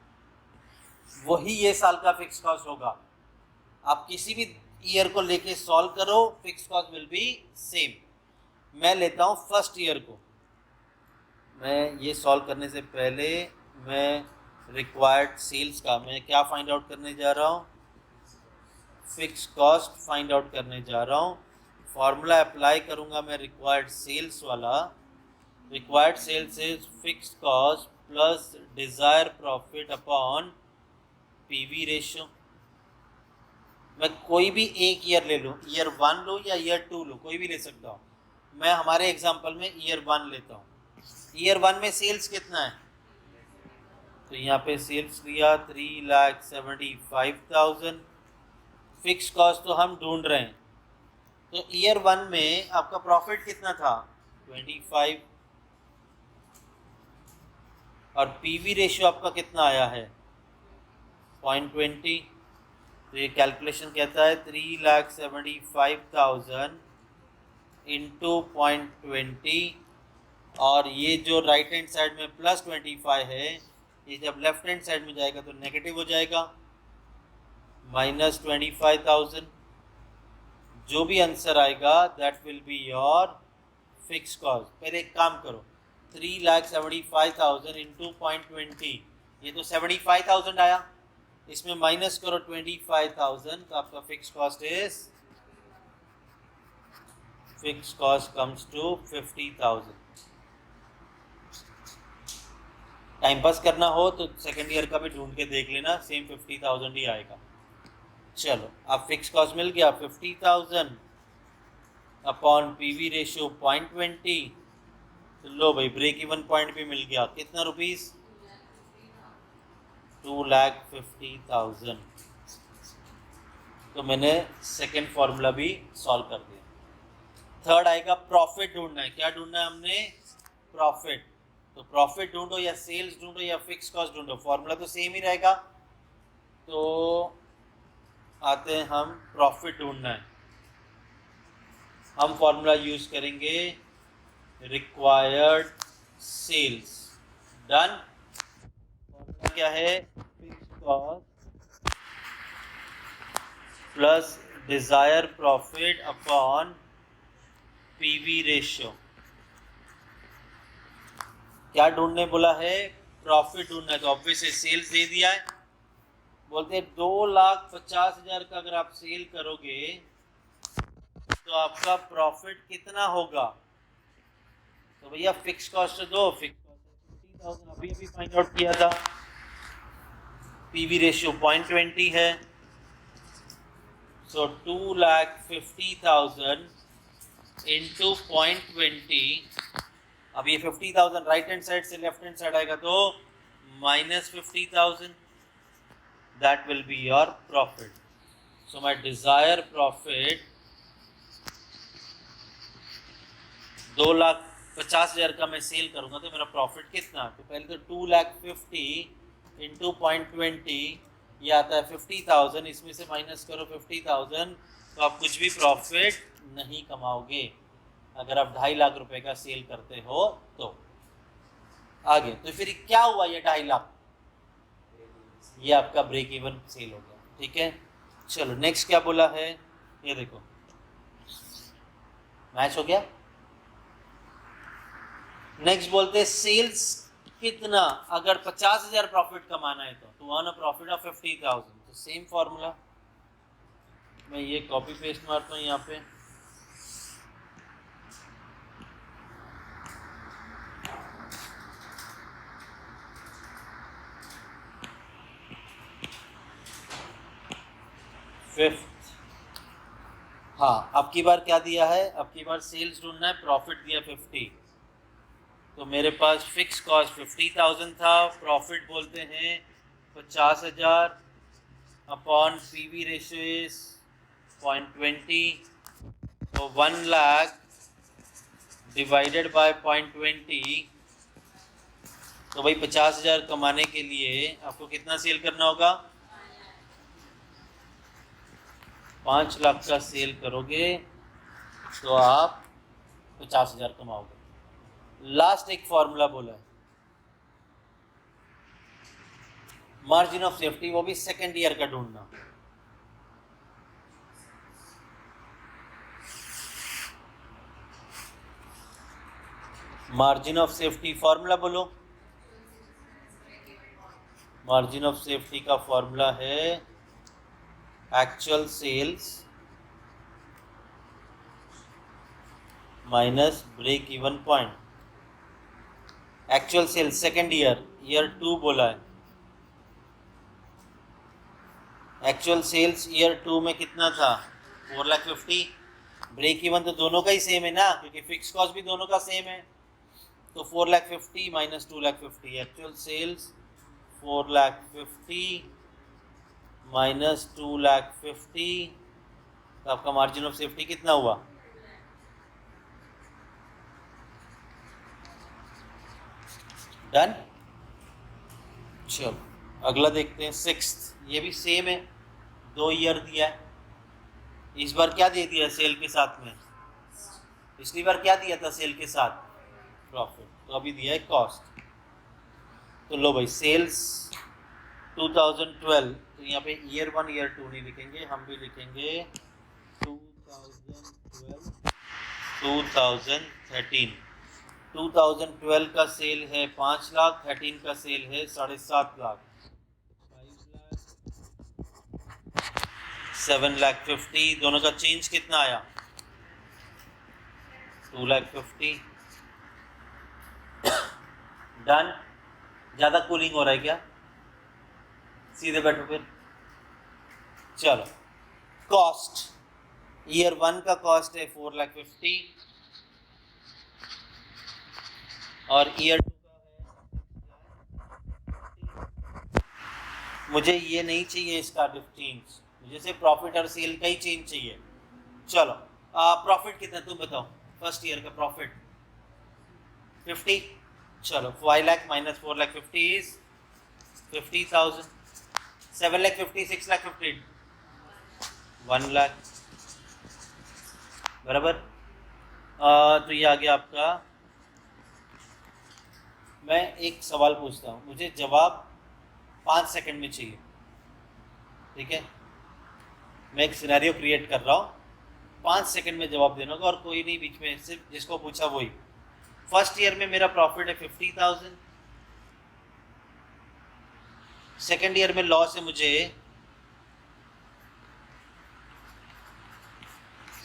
वही ये साल का फिक्स कॉस्ट होगा। आप किसी भी ईयर को लेके सॉल्व करो, fix cost will be same. मैं लेता हूँ फर्स्ट ईयर को। मैं ये सॉल्व करने से पहले मैं रिक्वायर्ड सेल्स का मैं क्या फाइंड आउट करने जा रहा हूँ? फिक्स कॉस्ट फाइंड आउट करने जा रहा हूँ। फॉर्मूला अप्लाई करूँगा मैं रिक्वायर्ड सेल्स वाला। Required sales is fix cost plus desire profit upon PV ratio. मैं कोई भी एक ईयर ले लूँ, ईयर 1 लूँ या ईयर 2 लूँ, कोई भी ले सकता हूँ। मैं हमारे एग्जांपल में ईयर 1 लेता हूँ। ईयर 1 में सेल्स कितना है? तो यहाँ पे सेल्स लिया 3,75,000। फिक्स कॉस्ट तो हम ढूंढ रहे हैं, तो ईयर 1 में आपका प्रॉफिट कितना था? 25। और पीवी रेशियो आपका कितना आया है? 0.20। तो ये कैलकुलेशन कहता है 3,75,000 इंटू 0.20, और ये जो राइट हैंड साइड में प्लस 25 है, ये जब लेफ्ट हैंड साइड में जाएगा तो नेगेटिव हो जाएगा, -25,000। जो भी आंसर आएगा that will be your fix cost. पहले एक काम करो, 3,75,000 इंटू 0.20, ये तो 75,000 आया, इसमें माइनस करो 25,000, तो आपका fix cost comes to 50,000। Time pass करना हो तो सेकेंड ईयर का भी ढूंढ के देख लेना, सेम 50,000 ही आएगा। चलो, अब फिक्स कॉस्ट मिल गया 50,000 अपॉन पीवी रेशियो 0.20। तो लो भाई, ब्रेक इवन पॉइंट भी मिल गया। कितना रुपीस? 2,50,000। तो मैंने सेकेंड फॉर्मूला भी सॉल्व कर दिया। थर्ड आएगा प्रॉफिट ढूंढना है। क्या ढूंढना है हमने? प्रॉफिट। तो प्रॉफिट ढूंढो या सेल्स ढूंढो या फिक्स कॉस्ट ढूंढो, फॉर्मूला तो सेम ही रहेगा। तो आते हैं हम, प्रॉफिट ढूंढना है, हम फॉर्मूला यूज करेंगे रिक्वायर्ड सेल्स। डन। फॉर्मूला क्या है? Fix cost plus desire profit upon PV ratio. क्या ढूंढने बोला है? प्रॉफिट ढूंढना है। तो ऑब्वियसली सेल्स दे दिया है, बोलते हैं 2,50,000 का अगर आप सेल करोगे तो आपका प्रॉफिट कितना होगा? तो भैया फिक्स कॉस्ट दो, फिक्स कॉस्ट 50,000 अभी अभी फाइंड आउट किया था। पीवी रेशियो 0.20 है, सो 2,50,000 इंटू 0.20। अब ये 50,000 राइट हैंड साइड से लेफ्ट हैंड साइड आएगा तो -50,000। That will be your profit. So my Dzire profit 2,50,000 का मैं सेल करूंगा तो मेरा प्रॉफिट कितना? तो पहले तो 2,50,000 इंटू 0.20, ये आता है 50,000, इसमें से माइनस करो 50,000, तो आप कुछ भी प्रॉफिट नहीं कमाओगे अगर आप 2.5 लाख रुपए का सेल करते हो तो। आगे तो फिर क्या हुआ? ये 2.5 लाख, ये आपका ब्रेक इवन सेल हो गया। ठीक है, चलो नेक्स्ट क्या बोला है, ये देखो, मैच हो गया। नेक्स्ट बोलते हैं सेल्स कितना अगर 50,000 प्रॉफिट कमाना है तो अर्न अ प्रॉफिट ऑफ 50,000। तो सेम फॉर्मूला, मैं ये कॉपी पेस्ट मारता हूँ यहाँ पे, हाँ, अब की बार क्या दिया है, अब की बार सेल्स ढूंढना है, प्रॉफिट दिया 50, तो मेरे पास फिक्स कॉस्ट 50,000 था, प्रॉफिट बोलते हैं 50,000 अपॉन पीवी रेशियो इज 0.20, तो 1 लाख डिवाइडेड बाय 0.20, तो भाई 50,000 कमाने के लिए आपको कितना सेल करना होगा, 5 लाख का सेल करोगे तो आप 50,000 कमाओगे। लास्ट एक फॉर्मूला बोला है, मार्जिन ऑफ सेफ्टी, वो भी सेकेंड ईयर का ढूंढना। मार्जिन ऑफ सेफ्टी फॉर्मूला बोलो। मार्जिन ऑफ सेफ्टी का फॉर्मूला है actual sales minus break even point. Actual sales second year 2 बोला है, एक्चुअल सेल्स ईयर 2 में कितना था, 4,50,000। ब्रेक इवन तो दोनों का ही सेम है ना, क्योंकि फिक्स कॉस्ट भी दोनों का सेम है, तो 4,50,000 माइनस 2,50,000, एक्चुअल सेल्स 4,50,000 माइनस 2,50,000, तो आपका मार्जिन ऑफ सेफ्टी कितना हुआ, डन। चलो अगला देखते हैं, सिक्स्थ, ये भी सेम है, 2 ईयर दिया है। इस बार क्या दे दिया सेल के साथ में, पिछली बार क्या दिया था सेल के साथ, प्रॉफिट, तो अभी दिया है कॉस्ट। तो लो भाई, सेल्स 2012, तो यहाँ पे ईयर 1 ईयर 2 नहीं लिखेंगे, हम भी लिखेंगे 2012 2013। 2012 का सेल है 5 लाख, 13 का सेल है 7.5 लाख, 7,50,000, दोनों का चेंज कितना आया, 2,50,000। डन। ज़्यादा कूलिंग हो रहा है क्या, सीधे बैठो फिर। चलो, कॉस्ट, ईयर 1 का कॉस्ट है 4,50,000 और ईयर 2 का है, मुझे ये नहीं चाहिए इसका चेंज, मुझे सिर्फ प्रॉफिट और सेल का ही चेंज चाहिए। चलो, प्रॉफिट कितना तुम बताओ, फर्स्ट ईयर का प्रॉफिट 50, चलो 5 लाख माइनस 4,50,000 इज 50,000, 7,50,000 6,50,000 1 लाख, बराबर। तो ये आ गया आपका। मैं एक सवाल पूछता हूँ, मुझे जवाब 5 सेकंड में चाहिए, ठीक है। मैं एक सिनेरियो क्रिएट कर रहा हूँ, 5 सेकंड में जवाब देना होगा, और कोई नहीं बीच में, सिर्फ जिसको पूछा वही। फर्स्ट ईयर में मेरा प्रॉफिट है 50,000, सेकेंड ईयर में लॉस है मुझे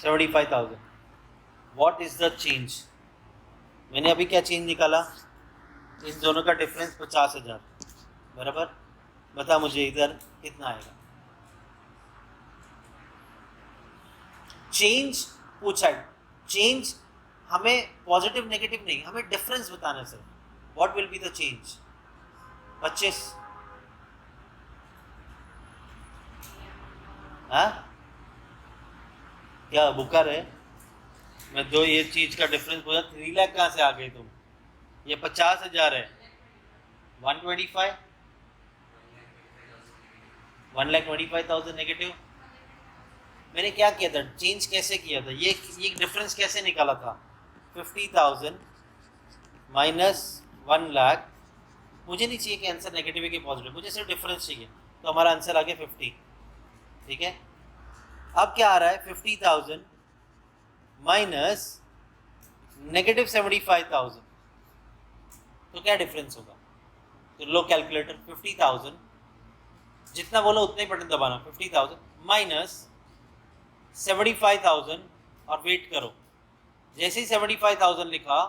75,000। व्हाट इज द चेंज, मैंने अभी क्या चेंज निकाला, इन दोनों का डिफरेंस 50,000, बराबर। बता मुझे इधर कितना आएगा। चेंज पूछा है, चेंज हमें पॉजिटिव नेगेटिव नहीं, हमें डिफरेंस बताना sir. What will be the change, 25, हाँ क्या बुकर है, मैं दो ये चीज का डिफरेंस पूछा, 3 लाख कहाँ से आ गए तुम, ये 50,000 है, 125, 1,25,000 नेगेटिव। मैंने क्या किया था, चेंज कैसे किया था, ये डिफरेंस कैसे निकाला था, 50,000 माइनस 1 लाख। मुझे नहीं चाहिए कि आंसर नेगेटिव है कि पॉजिटिव, मुझे सिर्फ डिफरेंस चाहिए, तो हमारा आंसर आ गया 50, ठीक है। अब क्या आ रहा है, 50,000 माइनस नेगेटिव 75,000, तो क्या डिफरेंस होगा, तो लो कैलकुलेटर, 50,000 जितना बोलो उतना ही बटन दबाना, 50,000 माइनस 75,000, और वेट करो, जैसे ही 75,000 लिखा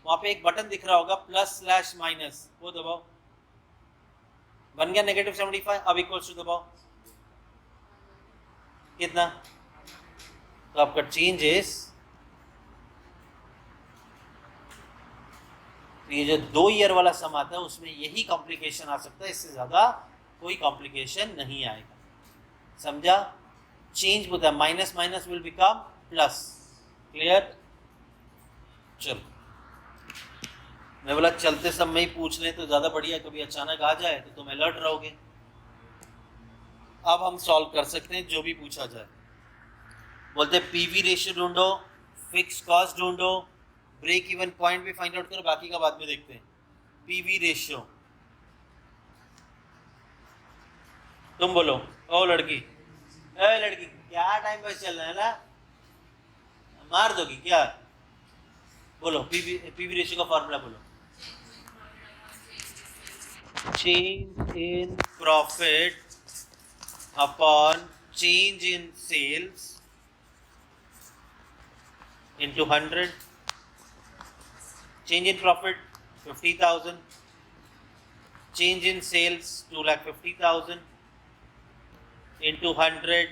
वहां पे एक बटन दिख रहा होगा प्लस स्लैश माइनस, वो दबाओ, बन गया नेगेटिव 75, अब इक्वल्स टू दबाओ, कितना तो आपका चेंज इज, तो ये जो 2 ईयर वाला सम आता है उसमें यही कॉम्प्लिकेशन आ सकता है, इससे ज़्यादा कोई कॉम्प्लिकेशन नहीं आएगा, समझा? चेंज होता है, minus minus will become plus, clear? चलो, मैं बोला चलते समय ही पूछ लें तो ज़्यादा बढ़िया, कभी अचानक आ जाए तो तुम अलर्ट रहोगे। अब हम सॉल्व कर सकते हैं जो भी पूछा जाए। बोलते हैं पीवी रेशियो ढूंढो, फिक्स कॉस्ट ढूंढो, ब्रेक इवन पॉइंट भी फाइंड आउट करो, बाकी का बाद में देखते हैं। पीवी रेशियो, तुम बोलो। ओ लड़की, ए लड़की, क्या टाइम पास चल रहा है ना, मार दोगी क्या? बोलो पीवी रेशियो का फॉर्मूला बोलो। Change in profit upon change in sales into 100, change in profit 50,000, change in sales 2,50,000 into 100,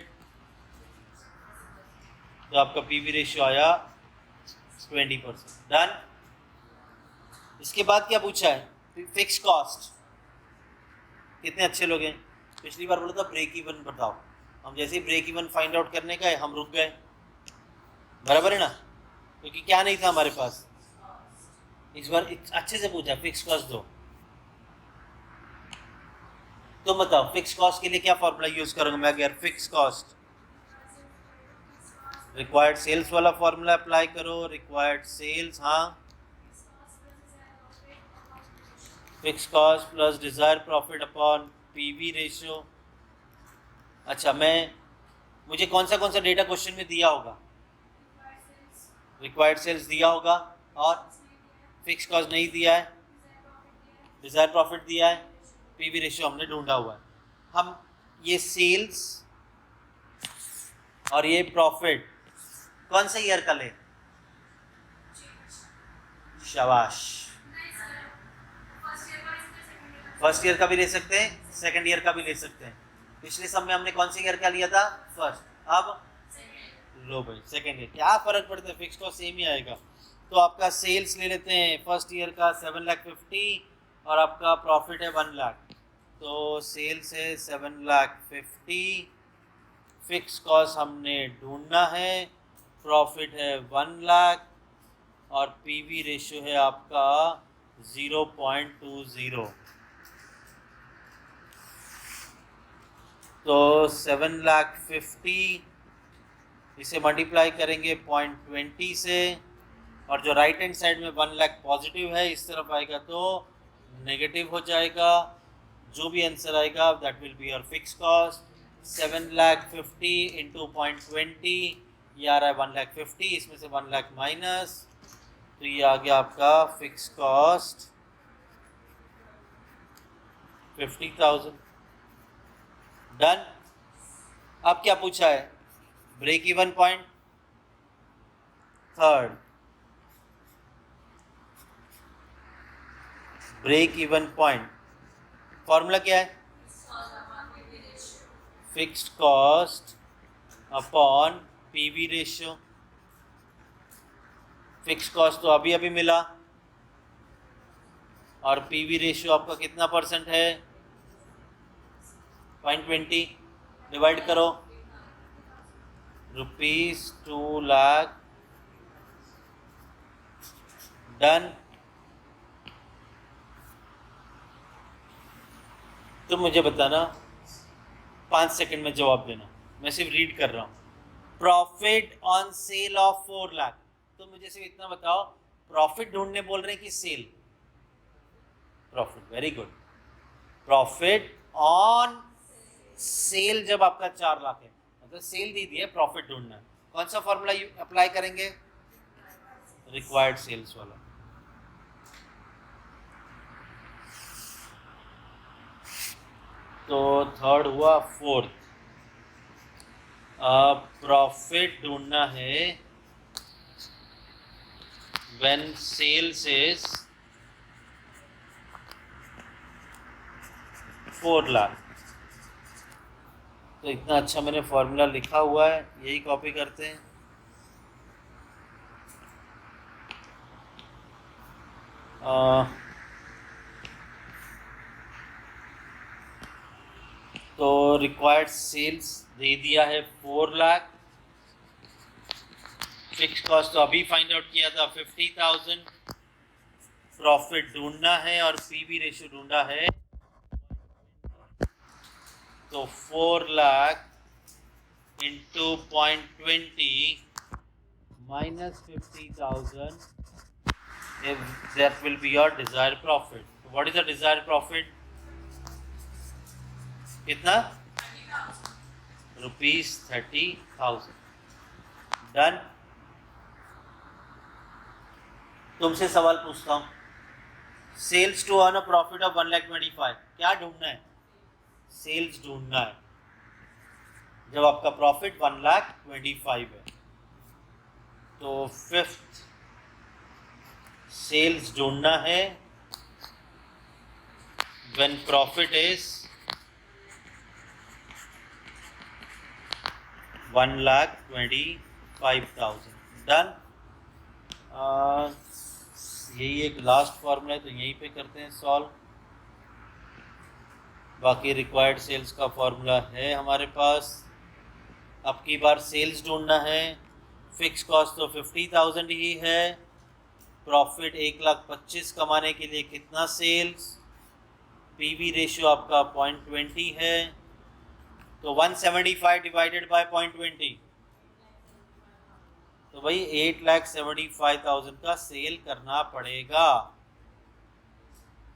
तो आपका पीवी रेशियो आया 20%। डन। इसके बाद क्या पूछा है? Fix cost. कितने अच्छे लोग हैं, पिछली बार बोला था ब्रेक इवन बताओ, हम जैसे ही ब्रेक इवन फाइंड आउट करने गए हम रुक गए, बराबर है ना, क्योंकि क्या नहीं था हमारे पास। इस बार अच्छे से पूछा, फिक्स कॉस्ट दो। तो बताओ फिक्स कॉस्ट के लिए क्या फॉर्मूला यूज करूंगा मैं? अगर फिक्स कॉस्ट, रिक्वायर्ड सेल्स वाला फॉर्मूला अप्लाई करो, रिक्वायर्ड सेल्स, हाँ, fix cost plus desire profit upon PV ratio. अच्छा, मुझे कौन सा डेटा क्वेश्चन में दिया होगा? रिक्वायर्ड सेल्स दिया होगा, और फिक्स कॉस्ट नहीं दिया है, डिजायर प्रॉफिट दिया है, पीवी रेशियो हमने ढूंढा हुआ है। हम ये सेल्स और ये प्रॉफिट कौन से ईयर का ले? शाबाश, फर्स्ट ईयर का भी ले सकते हैं, सेकंड ईयर का भी ले सकते हैं। पिछले समय हमने कौन से ईयर का लिया था? फर्स्ट। अब लो भाई सेकंड ईयर, क्या फर्क पड़ता है, फिक्स कॉस्ट सेम ही आएगा। तो आपका सेल्स ले लेते हैं फर्स्ट ईयर का 7,50,000 और आपका प्रॉफिट है 1 लाख, तो सेल्स है 7,50,000, फिक्स कॉस्ट हमने ढूंढना है, प्रॉफिट है 1 लाख और पीवी रेशियो है आपका 0.20। तो 7,50,000 इसे मल्टीप्लाई करेंगे 0.20 से, और जो राइट हैंड साइड में 1 लाख पॉजिटिव है इस तरफ आएगा तो नेगेटिव हो जाएगा। जो भी आंसर आएगा that will be your fix cost. 7,50,000 into 0.20, ये आ रहा है 1,50,000, इसमें से 1 लाख माइनस, तो ये आ गया आपका फिक्स कॉस्ट 50,000। डन। अब क्या पूछा है? Break even point, third break even point, formula क्या है? Fixed cost upon PV ratio. Fix cost तो अभी अभी मिला, और पीवी रेशियो आपका कितना परसेंट है? 0.20, डिवाइड करो, ₹2 लाख। डन। तो मुझे बताना, 5 सेकंड में जवाब देना, मैं सिर्फ रीड कर रहा हूँ। Profit on cell of 4 lakh, तो मुझे सिर्फ इतना बताओ, प्रॉफिट ढूंढने बोल रहे हैं कि sale? Profit, very good. Profit on sale जब आपका 4 लाख है, मतलब सेल दी है, प्रॉफिट ढूंढना है, कौन सा फॉर्मूला अप्लाई करेंगे? रिक्वायर्ड सेल्स वाला। तो थर्ड हुआ। फोर्थ, प्रॉफिट ढूंढना है when sales is 4 लाख। तो इतना अच्छा मैंने फॉर्मूला लिखा हुआ है, यही कॉपी करते हैं। तो रिक्वायर्ड सेल्स दे दिया है 4 लाख, फिक्स कॉस्ट तो अभी फाइंड आउट किया था 50,000, प्रॉफिट ढूंढना है और पीवी रेशियो ढूंढा है, तो 4 lakh into 0.20 minus 50,000, that will be your desired profit. What is the desired profit? कितना? ₹30,000. डन. तुमसे सवाल पूछता हूँ, sales to earn a profit of 1,25,000, क्या ढूंढना है? सेल्स ढूंढना है जब आपका प्रॉफिट 1,25,000 है। तो फिफ्थ सेल्स ढूंढना है व्हेन प्रॉफिट इज 1,25,000. डन. यही एक लास्ट फॉर्मूला है, तो यहीं पे करते हैं सॉल्व। बाकी रिक्वायर्ड सेल्स का फॉर्मूला है हमारे पास। अब की बार सेल्स ढूंढना है, फिक्स कॉस्ट तो 50,000 ही है, प्रॉफिट 1,25,000 कमाने के लिए कितना सेल्स, पीवी रेशियो आपका 0.20 है, तो 175 डिवाइडेड बाय 0.20, तो भाई 8,75,000 का सेल करना पड़ेगा।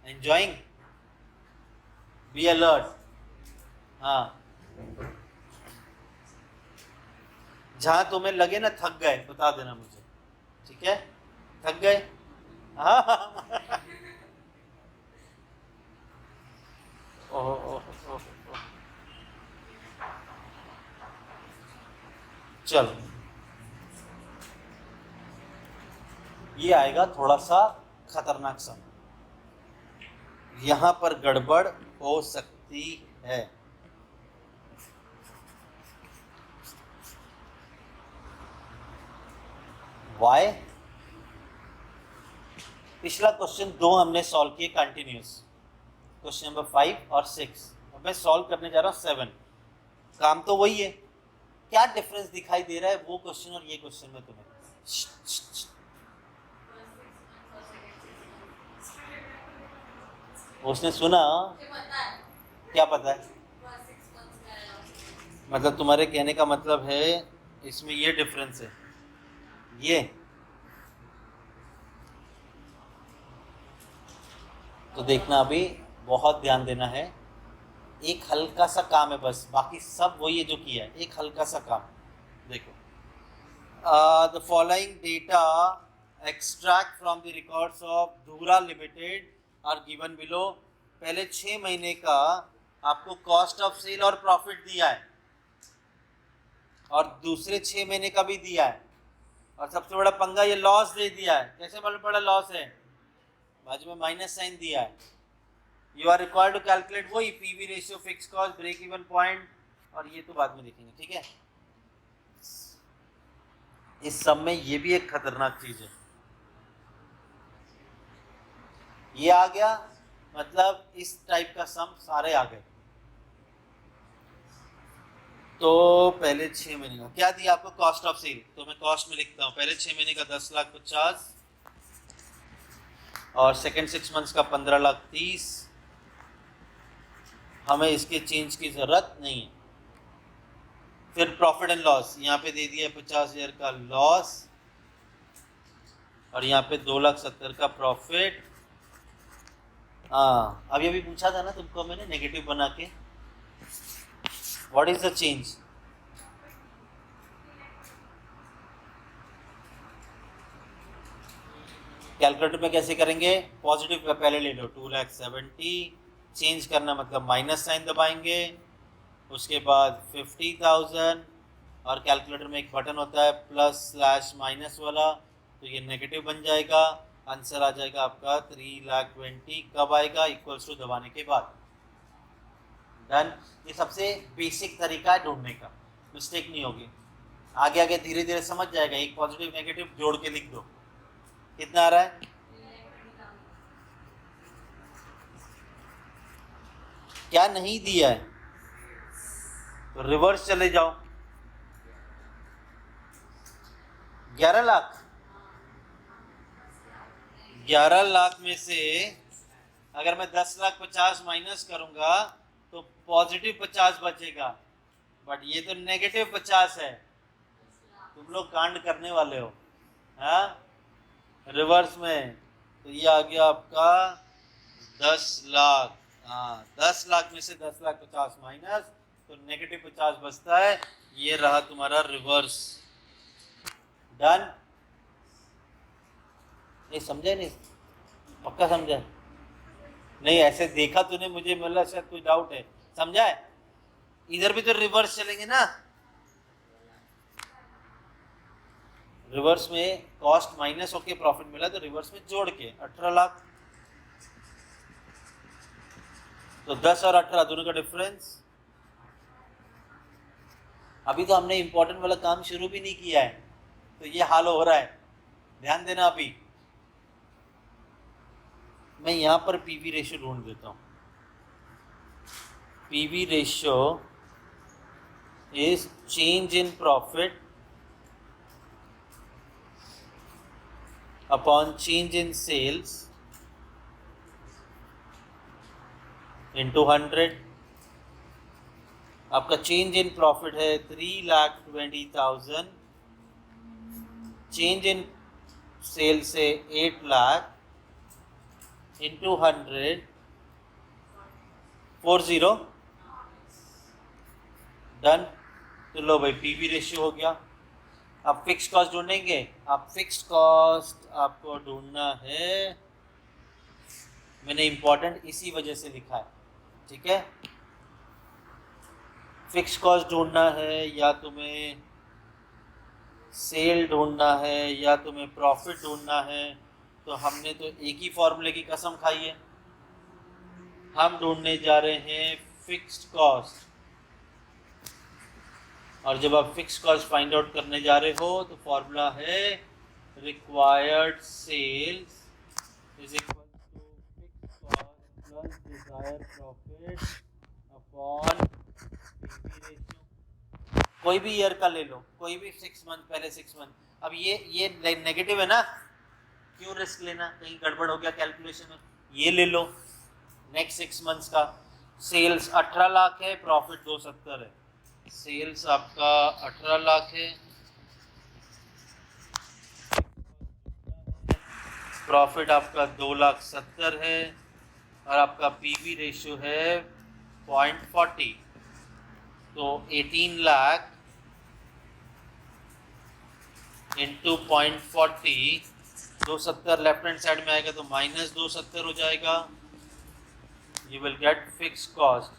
Enjoying, be alert. हाँ, जहां तुम्हें लगे ना थक गए बता देना मुझे, ठीक है? थक गए? हाँ। चलो, ये आएगा थोड़ा सा खतरनाक सा, यहां पर गड़बड़ हो सकती है। वाई? पिछला क्वेश्चन 2 हमने सॉल्व किए कंटिन्यूस, क्वेश्चन नंबर 5 और 6। अब मैं सॉल्व करने जा रहा हूँ 7। काम तो वही है, क्या डिफरेंस दिखाई दे रहा है वो क्वेश्चन और ये क्वेश्चन में तुम्हें? उसने सुना? क्या पता है? मतलब तुम्हारे कहने का मतलब है इसमें ये डिफरेंस है, ये तो देखना, अभी बहुत ध्यान देना है। एक हल्का सा काम है बस, बाकी सब वही है जो किया है, एक हल्का सा काम। देखो, the following data extract from the records of धूरा लिमिटेड आर गिवन बिलो। पहले 6 महीने का आपको कॉस्ट ऑफ सेल और प्रॉफिट दिया है, और दूसरे 6 महीने का भी दिया है, और सबसे बड़ा पंगा ये लॉस दे दिया है। कैसे मालूम पड़ा लॉस है? बाजू में माइनस साइन दिया है। You are required to calculate वही PV ratio, fix cost, break even point, और ये तो बाद में देखेंगे, ठीक है? इस सब में ये भी एक खतरनाक चीज है। ये आ गया, मतलब इस टाइप का सम सारे आ गए। तो पहले 6 महीने का क्या दिया आपको? Cost of sale. तो मैं कॉस्ट में लिखता हूँ, पहले 6 महीने का 10,50,000 और सेकेंड 6 मंथ्स का 15,30,000। हमें इसके चेंज की जरूरत नहीं है। फिर प्रॉफिट एंड लॉस, यहाँ पे दे दिया 50,000 का लॉस, और यहाँ पे 2,70,000 का प्रॉफिट। हाँ, अभी अभी पूछा था ना तुमको मैंने नेगेटिव बना के, what is the change? Calculator में कैसे करेंगे? पॉजिटिव का पहले ले लो, 2,70,000, चेंज करना मतलब माइनस साइन दबाएंगे, उसके बाद 50,000, और कैलकुलेटर में एक बटन होता है प्लस स्लैश माइनस वाला, तो ये नेगेटिव बन जाएगा। आंसर आ जाएगा आपका 3,20,000। कब आएगा? इक्वल्स टू दबाने के बाद। डन। ये सबसे बेसिक तरीका है ढूंढने का, मिस्टेक नहीं होगी। आगे आगे धीरे धीरे समझ जाएगा। एक पॉजिटिव नेगेटिव जोड़ के लिख दो। कितना आ रहा है? क्या नहीं दिया है, तो रिवर्स चले जाओ। 11 लाख, 11 लाख में से अगर मैं 10 लाख 50 माइनस करूंगा तो पॉजिटिव 50 बचेगा, बट ये तो नेगेटिव 50 है। तुम लोग कांड करने वाले हो, हाँ, रिवर्स में। तो ये आ गया आपका 10 लाख। हाँ, 10 लाख में से 10 लाख 50 माइनस, तो नेगेटिव 50 बचता है। ये रहा तुम्हारा रिवर्स। डन? नहीं समझे? नहीं पक्का समझा? नहीं ऐसे देखा तूने, मुझे मतलब शायद कोई डाउट है। समझा है? इधर भी तो रिवर्स चलेंगे ना। रिवर्स में कॉस्ट माइनस होके प्रॉफिट मिला, तो रिवर्स में जोड़ के 18 लाख। तो 10 और 18 दोनों का डिफरेंस। अभी तो हमने इंपॉर्टेंट वाला काम शुरू भी नहीं किया है, तो ये हाल हो रहा है। ध्यान देना। अभी मैं यहां पर पीवी रेशियो ढूंढ देता हूं। PV ratio is change in profit upon change in sales into 100। आपका चेंज इन प्रॉफिट है 3,20,000, चेंज इन सेल से 8 लाख इंटू 100, 40। डन। तो लो भाई, पीवी रेशियो हो गया। अब फिक्स कॉस्ट ढूंढेंगे। अब फिक्स कॉस्ट आपको ढूंढना है, मैंने इंपॉर्टेंट इसी वजह से लिखा है, ठीक है। फिक्स कॉस्ट ढूंढना है, या तुम्हें सेल ढूंढना है, या तुम्हें प्रॉफिट ढूंढना है, तो हमने तो एक ही फॉर्मूले की कसम खाई है। हम ढूंढने जा रहे हैं फिक्स्ड कॉस्ट। और जब आप फिक्स कॉस्ट फाइंड आउट करने जा रहे हो तो फॉर्मूला है required sales is equal to fix cost plus desired profit upon PV ratio. कोई भी ईयर का ले लो, कोई भी 6 मंथ, पहले 6 मंथ। अब ये नेगेटिव है ना, क्यों रिस्क लेना, कहीं गड़बड़ हो गया कैलकुलेशन में। ये ले लो नेक्स्ट 6 मंथ्स का। सेल्स 18 लाख है, प्रॉफिट 270 है। सेल्स आपका 18 लाख है, प्रॉफिट आपका 2,70,000 है, और आपका पीवी रेशियो है 0.40। तो 18 lakh into 0.40, 270 left hand side में आएगा तो माइनस 270 हो जाएगा। You will get fix cost.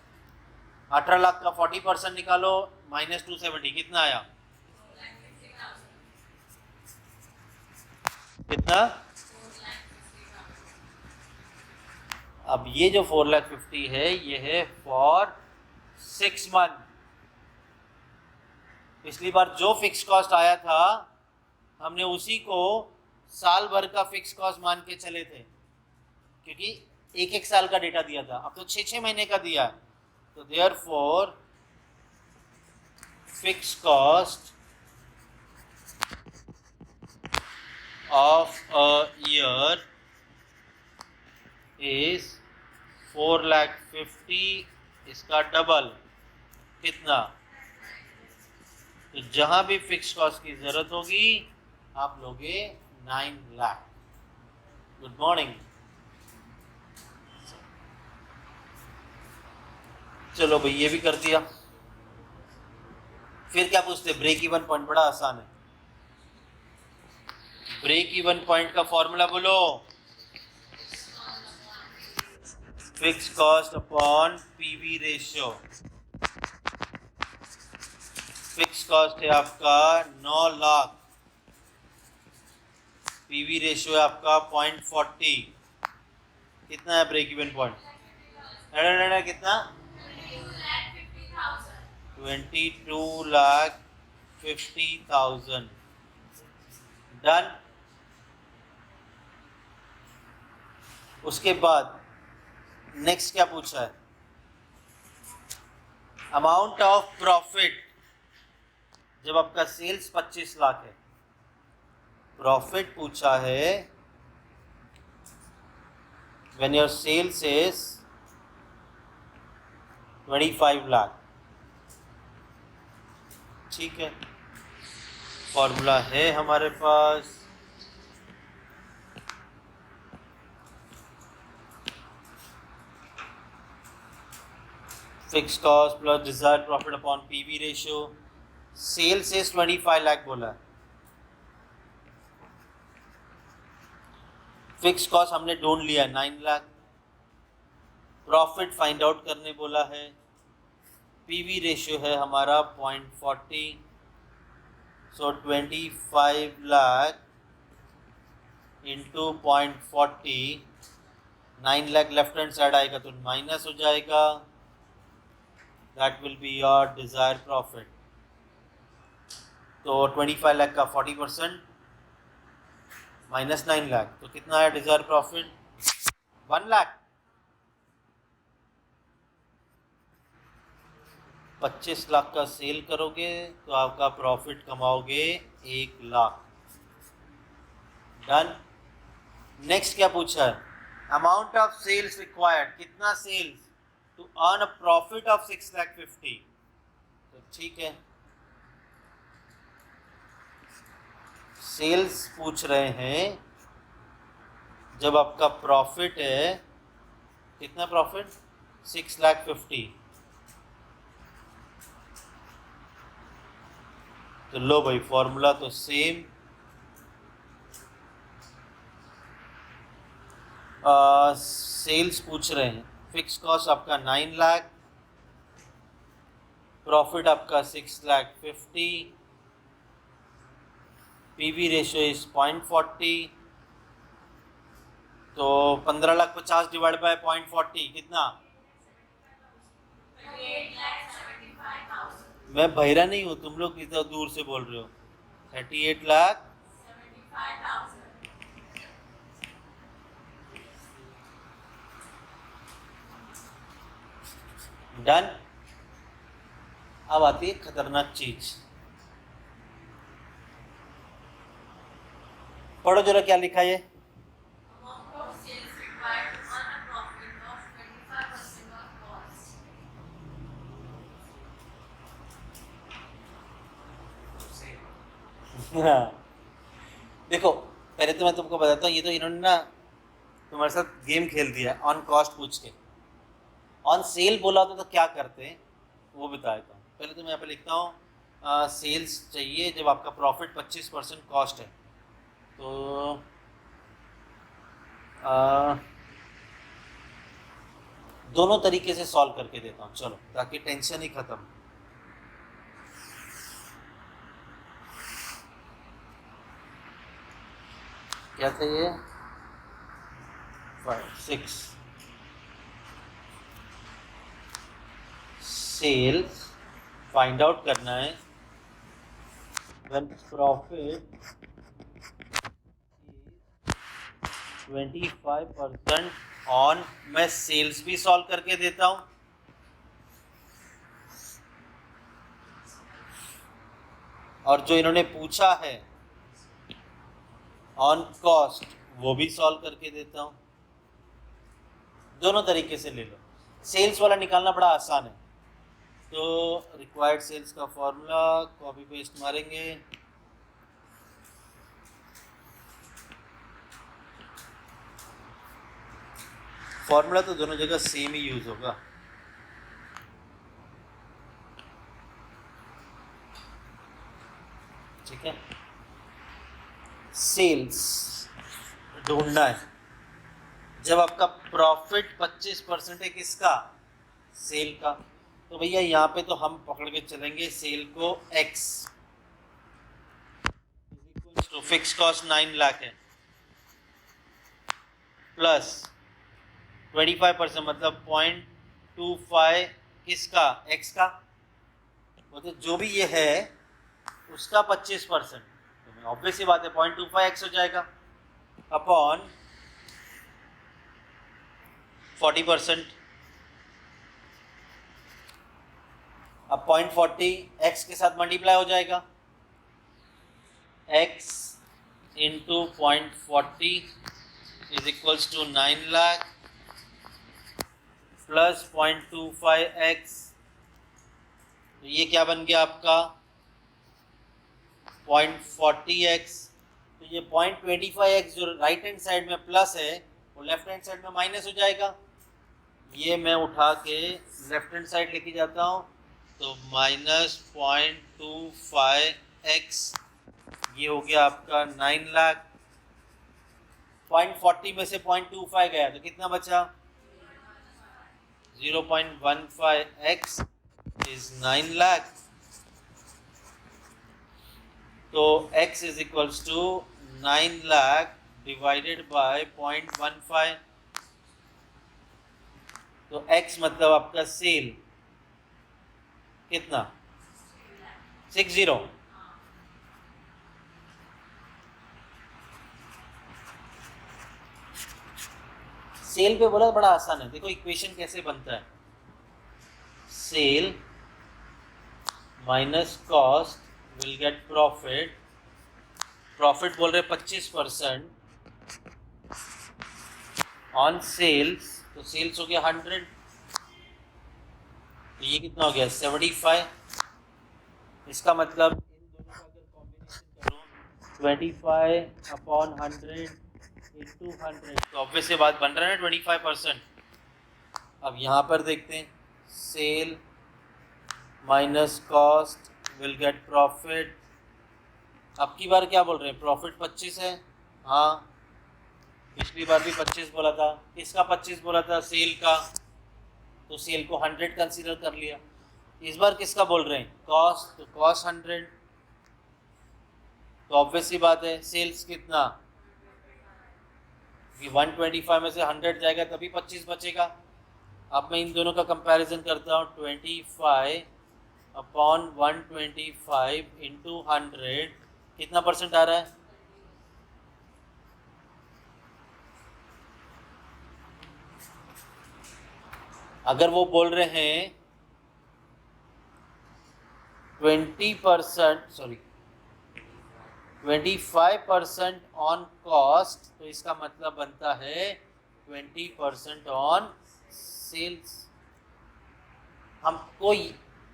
18 lakh का 40% निकालो, माइनस 270 कितना आया? कितना? अब ये जो 4,50,000 है, ये है फॉर 6 मंथ। पिछली बार जो फिक्स कॉस्ट आया था, हमने उसी को साल भर का फिक्स कॉस्ट मान के चले थे, क्योंकि एक एक साल का डेटा दिया था। अब तो 6-6 महीने का दिया है। तो therefore fixed cost of a year is 4,50,000, इसका डबल कितना? तो जहां भी फिक्स कॉस्ट की जरूरत होगी आप लोगे 9 लाख। Good morning. चलो भाई, ये भी कर दिया। फिर क्या पूछते? Break even point. बड़ा आसान है। ब्रेक इवन पॉइंट का फॉर्मूला बोलो। Fix cost upon PV ratio. Fix cost है आपका 9 लाख, पीवी रेशियो है आपका 0.40। कितना है ब्रेक इवन पॉइंट? कितना? 22,50,000। डन। उसके बाद नेक्स्ट क्या पूछा है? अमाउंट ऑफ प्रॉफिट, जब आपका सेल्स 25 लाख है, प्रॉफिट पूछा है when your sales is 25 lakh, ठीक है। फॉर्मूला है हमारे पास, fix cost plus desired profit upon PV ratio. Sales is 25 lakh बोला, फिक्स कॉस्ट हमने ढूंढ लिया 9 लाख, प्रॉफिट फाइंड आउट करने बोला है, पीवी रेशियो है हमारा 0.40, सो 25 lakh into 0.40, 9 lakh left hand side आएगा तो माइनस हो जाएगा, that will be your desire profit. तो 25 लाख का 40% माइनस 9 लाख, तो कितना है डिजायर प्रॉफिट? 1 लाख। 25 लाख का सेल करोगे तो आपका प्रॉफिट कमाओगे 1 लाख। डन। नेक्स्ट क्या पूछा है? अमाउंट ऑफ सेल्स रिक्वायर्ड, कितना sales to earn a profit of 6,50,000। तो ठीक है, सेल्स पूछ रहे हैं जब आपका प्रॉफिट है, कितना प्रॉफिट? 6,50,000। तो लो भाई, फॉर्मूला तो सेम, सेल्स पूछ रहे हैं, फिक्स कॉस्ट आपका 9 लाख, प्रॉफिट आपका 6,50,000, पीवी रेशियो इज 0.40, तो 15,50,000 डिवाइड बाय 0.40 कितना? मैं बहिरा नहीं हूँ, तुम लोग कितना दूर से बोल रहे हो? 38 लाख। डन। अब आती है खतरनाक चीज, पढ़ो जरा क्या लिखा है। देखो, पहले तो मैं तुमको बताता हूँ, ये तो इन्होंने ना तुम्हारे साथ गेम खेल दिया, ऑन कॉस्ट पूछ के। ऑन सेल बोला होता तो क्या करते हैं वो बताता हूँ। पहले तो मैं यहाँ पे लिखता हूँ सेल्स चाहिए जब आपका प्रॉफिट 25% कॉस्ट है, तो दोनों तरीके से सॉल्व करके देता हूँ, चलो, ताकि टेंशन ही खत्म। क्या चाहिए? 5, 6 सेल्स फाइंड आउट करना है व्हेन प्रॉफिट 25% ऑन, मैं सेल्स भी सॉल्व करके देता हूं, और जो इन्होंने पूछा है ऑन कॉस्ट वो भी सॉल्व करके देता हूं। दोनों तरीके से ले लो। सेल्स वाला निकालना बड़ा आसान है, तो रिक्वायर्ड सेल्स का फॉर्मूला कॉपी पेस्ट मारेंगे, फॉर्मूला तो दोनों जगह सेम ही यूज होगा। ठीक है, सेल्स ढूंढना है जब आपका प्रॉफिट 25% है, किसका? सेल का। तो भैया यहाँ पे तो हम पकड़ के चलेंगे सेल को x, तो फिक्स कॉस्ट 9 लाख है, प्लस 25% मतलब 0.25 किसका? x का। मतलब जो भी ये है उसका 25%, तो ऑब्वियस ही बात है 0.25x हो जाएगा अपॉन 40%। अब 0.40 x के साथ मल्टीप्लाई हो जाएगा, x into 0.40 is equals to 9 lakh plus 0.25x, तो ये क्या बन गया आपका 0.40x। तो ये 0.25x जो राइट हैंड साइड में प्लस है वो लेफ्ट हैंड साइड में माइनस हो जाएगा। ये मैं उठा के लेफ्ट हैंड साइड लेके जाता हूँ, तो माइनस 0.25x, ये हो गया आपका 9 लाख। 0.40 में से 0.25 गया तो कितना बचा 0.15x इज 9 लाख। तो x is equals to 9 lakh divided by 0.15, तो x मतलब आपका सेल कितना 60। सेल पे बोला बड़ा आसान है, देखो इक्वेशन कैसे बनता है, sale minus cost will get profit, profit बोल रहे 25% ऑन सेल्स, तो सेल्स हो गया 100, तो ये कितना हो गया 75। इसका मतलब इन दोनों का अगर कॉम्बिनेशन करो 25 अपॉन 100 इंटू 100, तो ऑब्वियस ये बात बन रहा है ना 25%। अब यहाँ पर देखते हैं, sale minus cost will get profit. अब की बार क्या बोल रहे हैं, प्रॉफिट 25 है, हाँ पिछली बार भी 25 बोला था, किसका 25 बोला था, सेल का, तो सेल को 100 कंसीडर कर लिया। इस बार किसका बोल रहे हैं, कॉस्ट, तो कॉस्ट 100, तो ऑब्वियस सी बात है सेल्स कितना, कि 125 में से 100 जाएगा तभी 25 बचेगा। अब मैं इन दोनों का कंपैरिजन करता हूँ, 25 अपॉन 125 इंटू 100 कितना परसेंट आ रहा है, अगर वो बोल रहे हैं 25% ऑन कॉस्ट, तो इसका मतलब बनता है 20% ऑन सेल्स। हमको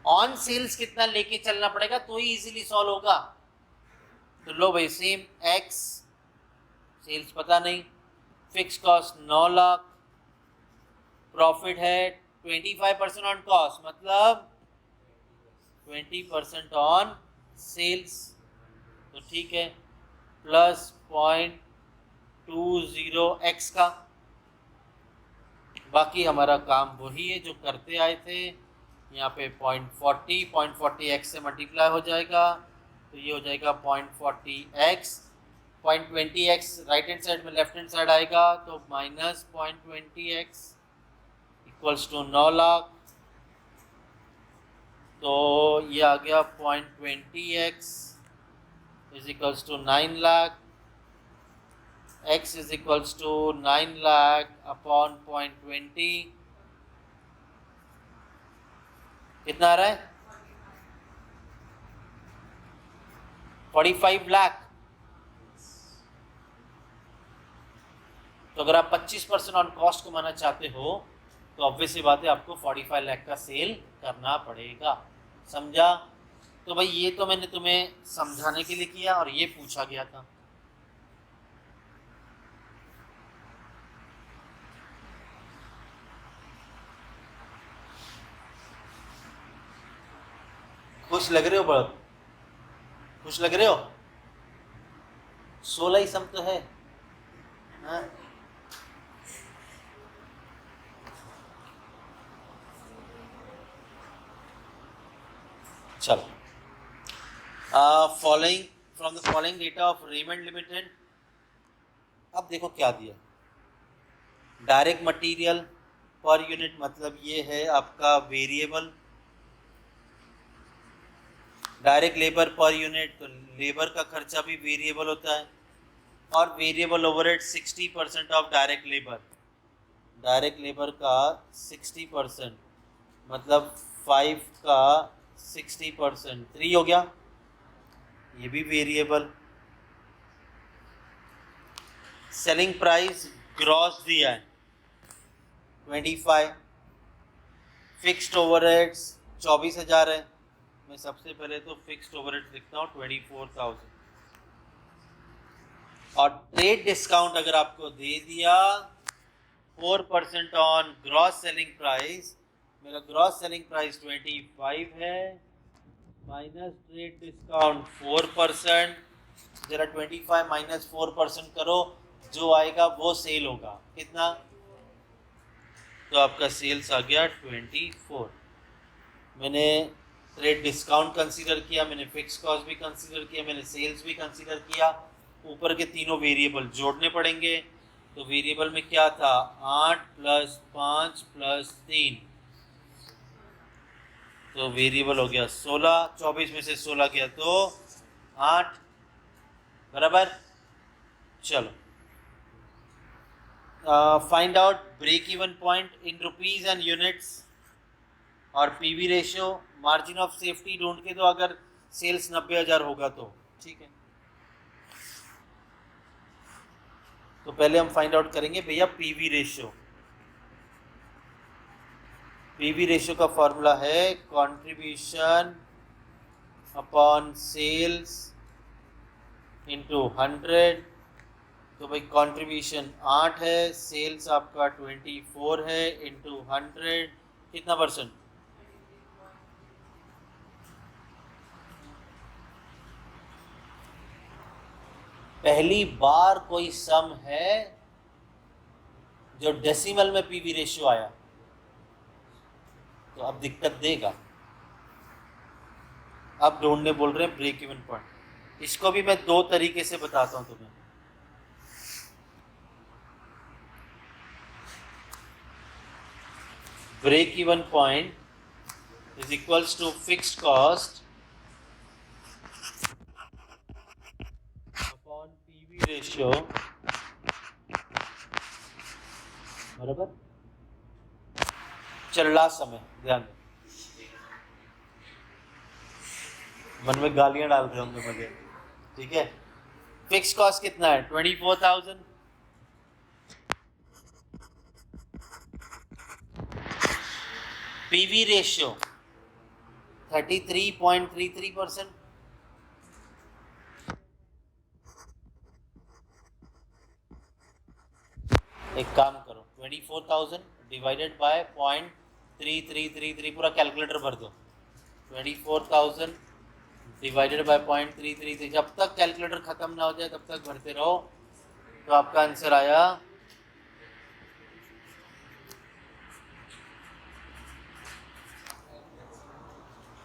ऑन सेल्स कितना लेके चलना पड़ेगा तो ही इजीली सॉल्व होगा। तो लो भाई सेम एक्स, सेल्स पता नहीं, फिक्स कॉस्ट 9 लाख, प्रॉफिट है 25% ऑन कॉस्ट मतलब 20% ऑन सेल्स, तो ठीक है, प्लस 0.20x का, बाकी हमारा काम वही है जो करते आए थे। यहाँ पे 0.40 x से मल्टीप्लाई हो जाएगा, तो ये हो जाएगा 0.40x, 0.20x right hand side में लेफ्ट हैंड साइड आएगा, तो minus 0.20x equals to 9 lakh, तो ये आ गया 0.20x is equals to 9 lakh, x is equals to 9 lakh upon 0.20 कितना आ रहा है 45 लाख। तो अगर आप 25% ऑन कॉस्ट को माना चाहते हो तो ऑब्वियस सी बात है आपको 45 लाख का सेल करना पड़ेगा, समझा। तो भाई ये तो मैंने तुम्हें समझाने के लिए किया और ये पूछा गया था। खुश लग रहे हो, बहुत खुश लग रहे हो, 16 ही सम तो है, हाँ? चलो, following from the following data of Raymond limited. अब देखो क्या दिया, डायरेक्ट मटेरियल पर यूनिट, मतलब ये है आपका वेरिएबल, डायरेक्ट लेबर पर यूनिट, तो लेबर का खर्चा भी वेरिएबल होता है, और variable overhead 60% of direct labour, direct labour का 60% मतलब 5 का 60%, 3 हो गया, ये भी वेरिएबल। सेलिंग प्राइस ग्रॉस दिया है 25, फिक्स्ड ओवरहेड्स 24,000 है। मैं सबसे पहले तो फिक्स्ड ओवरहेड्स लिखता हूँ 24,000, और ट्रेड डिस्काउंट अगर आपको दे दिया 4% ऑन ग्रॉस सेलिंग प्राइस, मेरा ग्रॉस सेलिंग प्राइस 25 है, माइनस ट्रेड डिस्काउंट 4%, जरा 25 माइनस 4% करो, जो आएगा वो सेल होगा। कितना? तो आपका सेल्स आ गया 24। मैंने ट्रेड डिस्काउंट कंसीडर किया, मैंने फिक्स कॉस्ट भी कंसीडर किया, मैंने सेल्स भी कंसीडर किया। ऊपर के तीनों वेरिएबल जोड़ने पड़ेंगे। तो वेरिएबल में क्या था? 8 + 5 + 3, तो वेरिएबल हो गया 16। 24 में से 16 गया तो 8, बराबर। चलो, find out break even point in rupees and units और PV ratio. Margin of safety ढूंढ के दो अगर सेल्स 90,000 होगा तो, ठीक है। तो पहले हम फाइंड आउट करेंगे भैया पीवी रेशियो। पीवी रेशियो का फॉर्मूला है कंट्रीब्यूशन अपॉन सेल्स इंटू 100। तो भाई कंट्रीब्यूशन 8 है, सेल्स आपका 24 है, इंटू 100 कितना परसेंट? पहली बार कोई सम है जो डेसिमल में पीवी रेशियो आया, तो अब दिक्कत देगा। अब ढूंढने बोल रहे हैं ब्रेक इवन पॉइंट। इसको भी मैं दो तरीके से बताता हूं तुम्हें। Break even point is equals to fixed cost upon PV ratio, बराबर चल रहा समय। ध्यान दो, मन में गालियां डाल रहे होंगे मुझे, ठीक है। फिक्स कॉस्ट कितना है? 24,000। PV ratio 33.33%। एक काम करो, 24,000 डिवाइडेड बाय 0.3333, पूरा कैलकुलेटर भर दो। 24,000 डिवाइडेड बाय 0.333, जब तक कैलकुलेटर खत्म ना हो जाए तब तक भरते रहो। तो आपका आंसर आया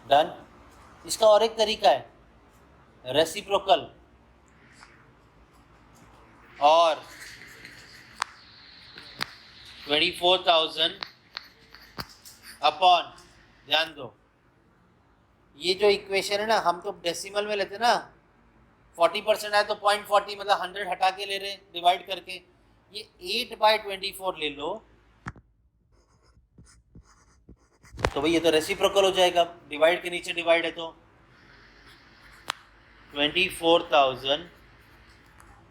डन। इसका और एक तरीका है, रेसिप्रोकल और 24,000 अपॉन, ध्यान दो, ये जो इक्वेशन है ना, हम तो डेसिमल में लेते ना, 40% आए तो 0.40 मतलब 100 हटा के ले रहे डिवाइड करके। ये 8/24 ले लो तो भाई ये तो रेसिप्रोकल हो जाएगा, डिवाइड के नीचे डिवाइड है तो 24,000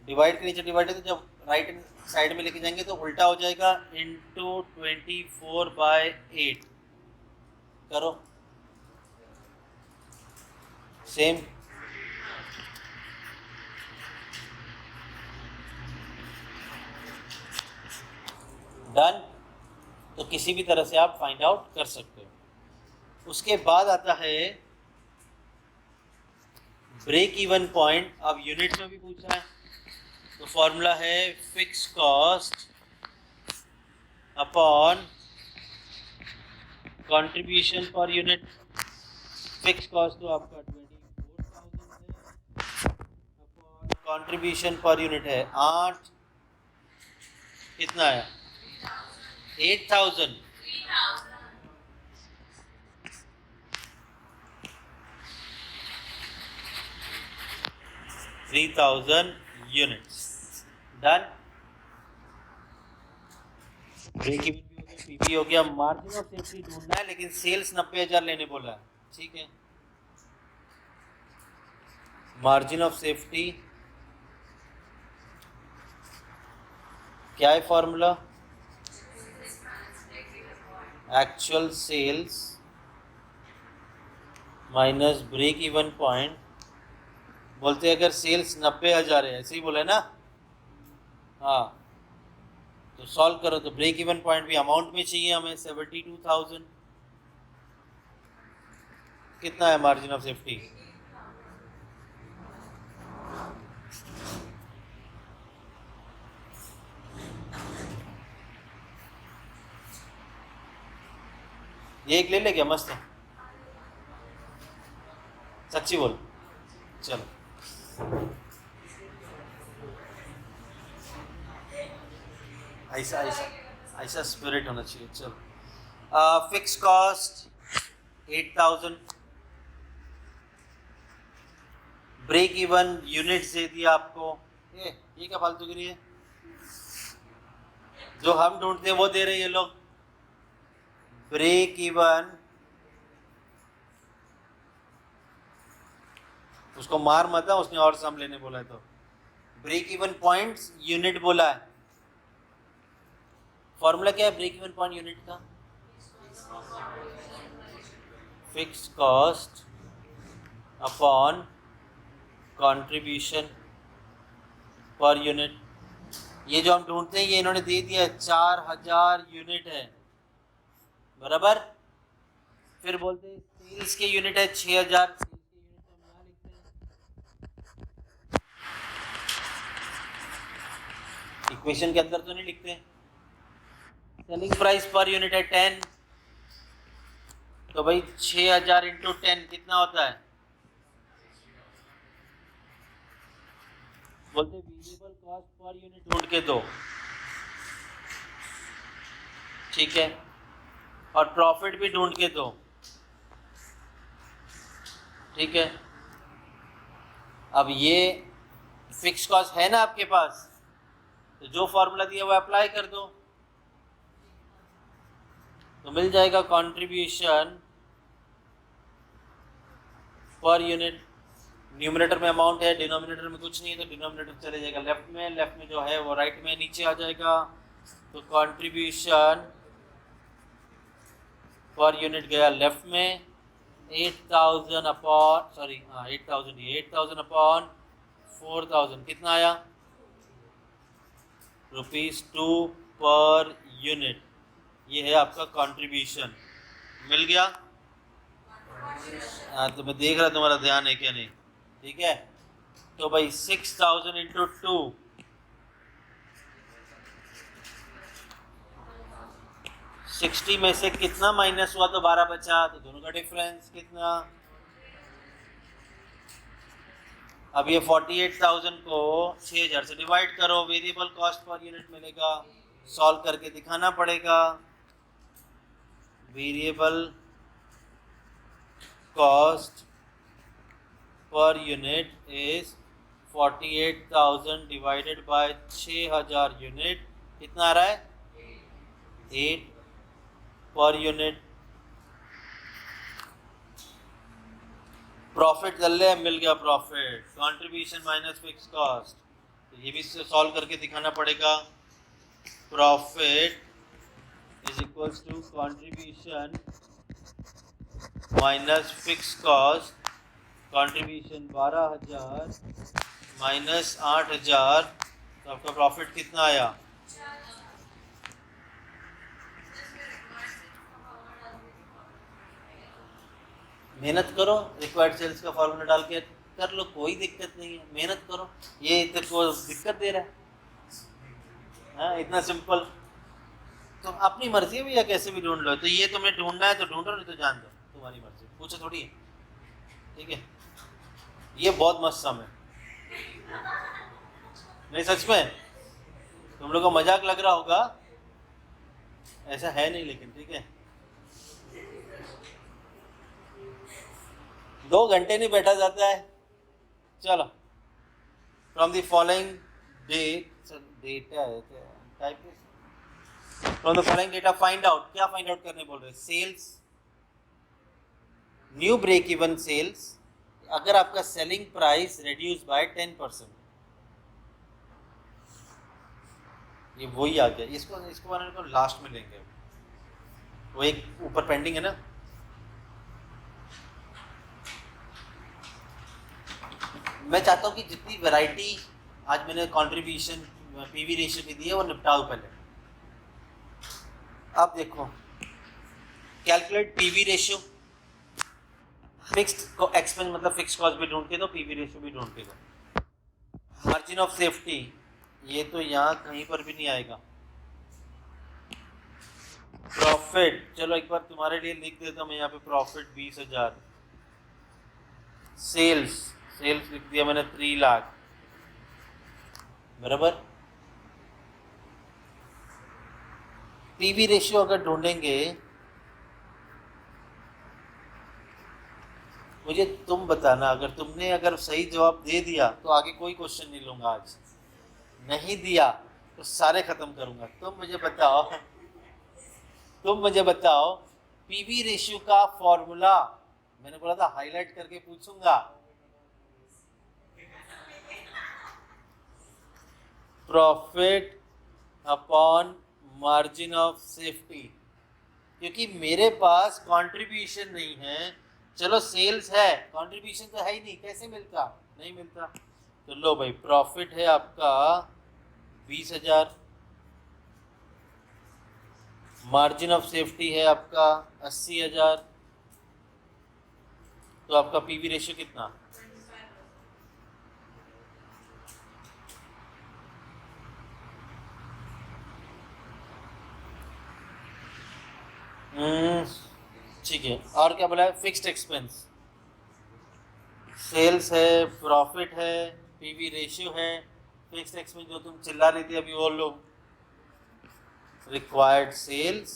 डिवाइड के नीचे डिवाइड है, तो जब राइट साइड में लेके जाएंगे तो उल्टा हो जाएगा, इंटू 24/8 करो सेम। डन। तो किसी भी तरह से आप फाइंड आउट कर सकते हो। उसके बाद आता है ब्रेक इवन पॉइंट। अब यूनिट में भी पूछा है, तो फॉर्मूला है fix cost upon contribution per unit. Fix cost तो आपका 24,000 है, अपॉन कंट्रीब्यूशन पर यूनिट है 8, कितना आया? 8,000। 3,000 यूनिट्स। डन। ब्रेक इवन भी हो गया, पीवी हो गया। मार्जिन ऑफ सेफ्टी ढूंढना है, लेकिन सेल्स 90,000 लेने बोला है, ठीक है। मार्जिन ऑफ सेफ्टी क्या है formula? Actual sales minus break even point. बोलते हैं अगर सेल्स 90,000 है, ऐसे ही बोले ना? हाँ, तो सॉल्व करो तो ब्रेक इवन पॉइंट भी अमाउंट में चाहिए हमें 72,000। कितना है मार्जिन ऑफ सेफ्टी? ये एक ले ले क्या? मस्त है, सच्ची बोल। चलो ऐसा ऐसा ऐसा स्पिरिट होना चाहिए। चलो fix cost 8,000, break even units दे दिया आपको। ये क्या फालतूगिरी है? जो हम ढूंढते हैं वो दे रहे हैं ये लोग। ब्रेक इवन, उसको मार मत है, उसने और सम लेने बोला है। तो ब्रेक इवन पॉइंट्स यूनिट बोला है। फॉर्मूला क्या है ब्रेक इवन पॉइंट यूनिट का? Fix cost upon contribution per unit. ये जो हम ढूंढते हैं ये इन्होंने दे दिया 4,000 यूनिट है, बराबर। फिर बोलते हैं सेल्स के यूनिट है 6,000। इक्वेशन के अंदर तो नहीं लिखते। सेलिंग प्राइस पर यूनिट है 10, तो भाई 6,000 इंटू 10 कितना होता है? बोलते वेरिएबल कॉस्ट पर यूनिट ढूंढ के दो, ठीक है, और प्रॉफिट भी ढूंढ के दो, ठीक है। अब ये फिक्स कॉस्ट है ना आपके पास, तो जो फॉर्मूला दिया वो अप्लाई कर दो, तो मिल जाएगा कंट्रीब्यूशन पर यूनिट। न्यूमरेटर में अमाउंट है, डिनोमिनेटर में कुछ नहीं है, तो डिनोमिनेटर चले जाएगा लेफ्ट में जो है वो राइट में नीचे आ जाएगा। तो कंट्रीब्यूशन पर यूनिट गया लेफ्ट में, 8,000 अपॉन 4,000 कितना आया? ₹2 पर यूनिट। ये है आपका कंट्रीब्यूशन। मिल गया? हाँ, तो मैं देख रहा तुम्हारा ध्यान है क्या नहीं, ठीक है। तो भाई 6,000 इंटू 2, 60 में से कितना माइनस हुआ तो 12 बचा, तो दोनों का डिफरेंस कितना? अब ये 48,000 को 6,000 से डिवाइड करो, वेरिएबल कॉस्ट पर यूनिट मिलेगा, सॉल्व करके दिखाना पड़ेगा। Variable cost per unit is 48,000 divided by 6,000 unit, कितना आ रहा है? 8 पर यूनिट। प्रॉफिट कर ले, मिल गया profit, contribution minus fix cost. तो ये भी सॉल्व करके दिखाना पड़ेगा। Profit is equals to contribution minus fix cost. Contribution 12,000 minus 8,000, तो आपका प्रॉफिट कितना आया? मेहनत करो, रिक्वायर्ड सेल्स का फॉर्मूला डाल के कर लो, कोई दिक्कत नहीं है, मेहनत करो। ये तेरे को दिक्कत दे रहा है? हाँ, इतना सिंपल। तो अपनी मर्जी है भैया, कैसे भी ढूंढ लो। तो ये तुम्हें ढूंढना है तो ढूंढो, नहीं तो जान दो, तुम्हारी मर्जी, पूछो थोड़ी है, ठीक है। ये बहुत मस्त सम है, नहीं सच में। तुम लोग को मजाक लग रहा होगा, ऐसा है नहीं, लेकिन ठीक है। 2 घंटे नहीं बैठा जाता है। चलो, फ्रॉम द फॉलोइंग डेटा है टाइप, from the following data find out, क्या फाइंड आउट करने बोल रहे हैं? Sales new break even sales, अगर आपका सेलिंग प्राइस रिड्यूस बाय 10%, ये वही आ गया। इसको बनाने को लास्ट में लेंगे, वो एक ऊपर पेंडिंग है ना। मैं चाहता हूँ कि जितनी वैरायटी आज मैंने कंट्रीब्यूशन पीवी रेशियो की दी है वो निपटाओ पहले। अब देखो, calculate PV ratio, fixed expense मतलब फिक्स्ड कॉस्ट भी ढूंढ के दो, पीवी रेशियो भी ढूंढ के दो। मार्जिन ऑफ सेफ्टी, ये तो यहाँ कहीं पर भी नहीं आएगा। प्रॉफिट, चलो एक बार तुम्हारे लिए लिख देता हूँ मैं यहाँ पे, प्रॉफिट 20,000। सेल्स लिख दिया मैंने 3 लाख, बराबर। पीवी रेशियो अगर ढूंढेंगे, मुझे तुम बताना, अगर सही जवाब दे दिया तो आगे कोई क्वेश्चन नहीं लूंगा आज, नहीं दिया तो सारे खत्म करूंगा। तुम मुझे बताओ पीवी रेशियो का फॉर्मूला। मैंने बोला था हाईलाइट करके पूछूंगा। Profit upon margin of safety, क्योंकि मेरे पास कंट्रीब्यूशन नहीं है। चलो सेल्स है, कंट्रीब्यूशन तो है ही नहीं, कैसे मिलता, नहीं मिलता। तो लो भाई, प्रॉफिट है आपका 20,000, मार्जिन ऑफ सेफ्टी है आपका 80,000, तो आपका पीवी रेशियो कितना, ठीक है। और क्या बोला है, फिक्स्ड एक्सपेंस, सेल्स है, प्रॉफिट है, पीवी रेशियो है, फिक्स्ड एक्सपेंस जो तुम चिल्ला रही थी अभी वो लो। Required sales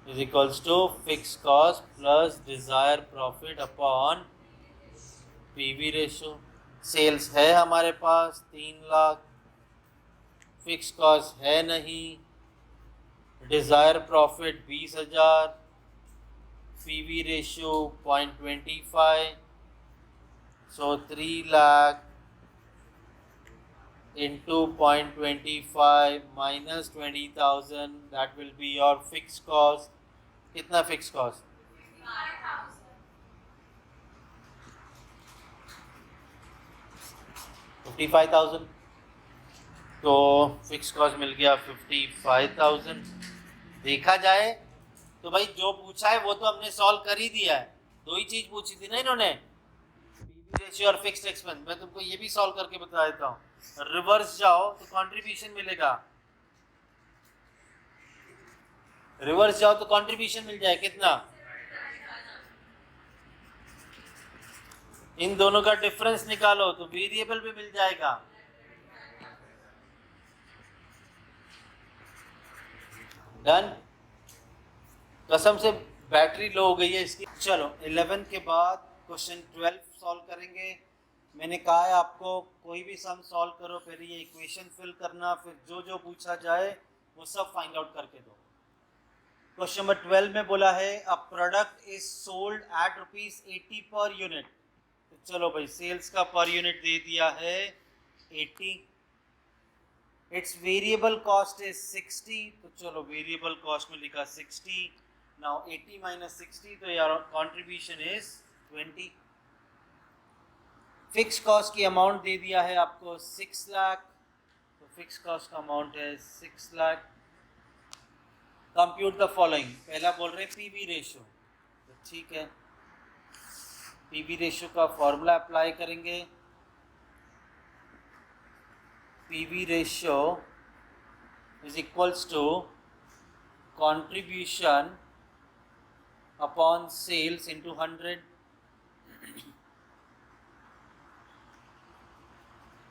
is equals to fixed cost plus desired profit upon PV ratio. Sales है हमारे पास 3 लाख, फिक्स कॉस्ट है नहीं, desire profit 20,000, PV ratio 0.25, so 3 lakh into 0.25 minus 20,000, that will be your fixed cost. कितना fixed cost, 55,000। तो फिक्स कॉस्ट मिल गया 55,000। देखा जाए तो भाई जो पूछा है वो तो हमने सॉल्व कर ही दिया है। दो ही चीज पूछी थी ना इन्होंने, पीवी रेशियो और फिक्स्ड एक्सपेंस। मैं तुमको ये भी सॉल्व करके बता देता हूँ। रिवर्स जाओ तो कंट्रीब्यूशन मिलेगा, रिवर्स जाओ तो कंट्रीब्यूशन मिल जाए कितना, इन दोनों का डिफरेंस निकालो तो वेरिएबल भी मिल जाएगा। डन। कसम से बैटरी लो हो गई है इसकी। चलो 11 के बाद क्वेश्चन 12 सॉल्व करेंगे। मैंने कहा है आपको कोई भी सम सॉल्व करो पहले ये इक्वेशन फिल करना, फिर जो जो पूछा जाए वो सब फाइंड आउट करके दो। क्वेश्चन नंबर 12 में बोला है a product is sold at ₹80 पर यूनिट। तो चलो भाई सेल्स का पर यूनिट दे दिया है 80, इट्स वेरिएबल कॉस्ट इज 60। तो चलो वेरिएबल कॉस्ट में लिखा 60, नाउ 80 माइनस 60, तो यार कंट्रीब्यूशन इज 20। फिक्स कॉस्ट की अमाउंट दे दिया है आपको 6 लाख, तो फिक्स कॉस्ट का अमाउंट है 6 लाख। कंप्यूट द फॉलोइंग, पहला बोल रहे हैं पीवी रेशियो, तो ठीक है पीवी रेशियो का फॉर्मूला अप्लाई करेंगे। PV ratio is equals to contribution upon sales into 100।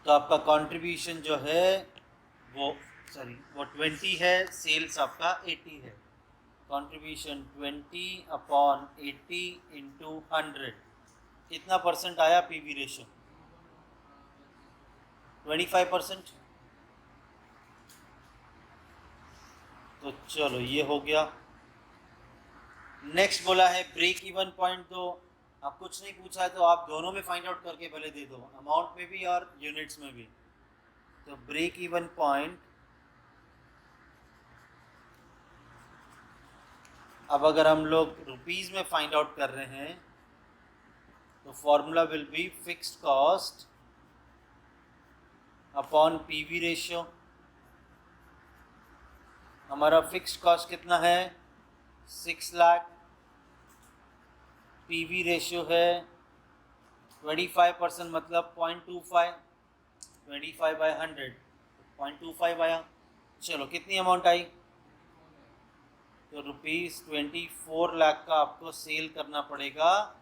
तो आपका कंट्रीब्यूशन जो है वो 20 है, सेल्स आपका 80 है। कंट्रीब्यूशन 20 अपॉन 80 इंटू 100, कितना परसेंट आया पीवी रेशियो, 25%। तो चलो ये हो गया। नेक्स्ट बोला है ब्रेक इवन पॉइंट दो। अब कुछ नहीं पूछा है तो आप दोनों में फाइंड आउट करके पहले दे दो, अमाउंट में भी और यूनिट्स में भी। तो ब्रेक इवन पॉइंट, अब अगर हम लोग रुपीस में फाइंड आउट कर रहे हैं तो formula will be fixed cost upon PV ratio. हमारा फिक्स्ड कॉस्ट कितना है 6 लाख, पीवी रेशियो है 25% मतलब 0.25, 25/100 0.25 आया। चलो कितनी अमाउंट आई, तो ₹24 लाख का आपको सेल करना पड़ेगा,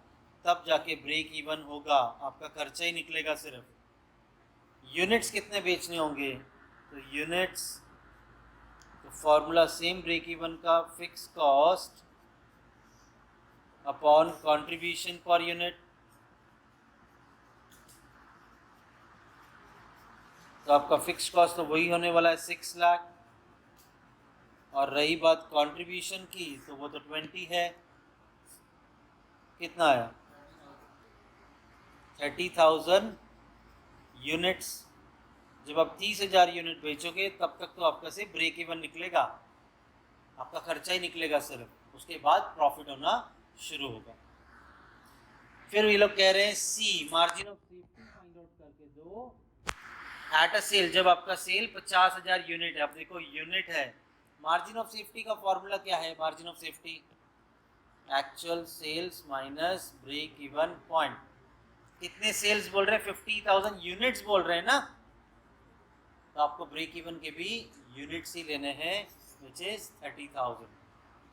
तब जाके ब्रेक इवन होगा, आपका खर्चा ही निकलेगा सिर्फ। यूनिट्स कितने बेचने होंगे, तो यूनिट्स, तो फॉर्मूला सेम ब्रेक इवन का fix cost upon contribution per unit. तो आपका फिक्स कॉस्ट तो वही होने वाला है 6 लाख, और रही बात कंट्रीब्यूशन की तो वो तो 20 है। कितना आया 30,000 यूनिट्स। जब आप 30,000 यूनिट बेचोगे तब तक तो आपका सिर्फ ब्रेक इवन निकलेगा, आपका खर्चा ही निकलेगा सिर्फ, उसके बाद प्रॉफिट होना शुरू होगा। फिर ये लोग कह रहे हैं see margin of safety find out करके दो एट अ सेल, जब आपका सेल 50,000 यूनिट है। अब देखो यूनिट है, मार्जिन ऑफ सेफ्टी का फॉर्मूला क्या है, margin of safety actual sales minus break even point. कितने सेल्स बोल रहे हैं 50,000 यूनिट्स बोल रहे हैं ना, तो आपको ब्रेक इवन के भी यूनिट्स ही लेने हैं विच इज 30,000।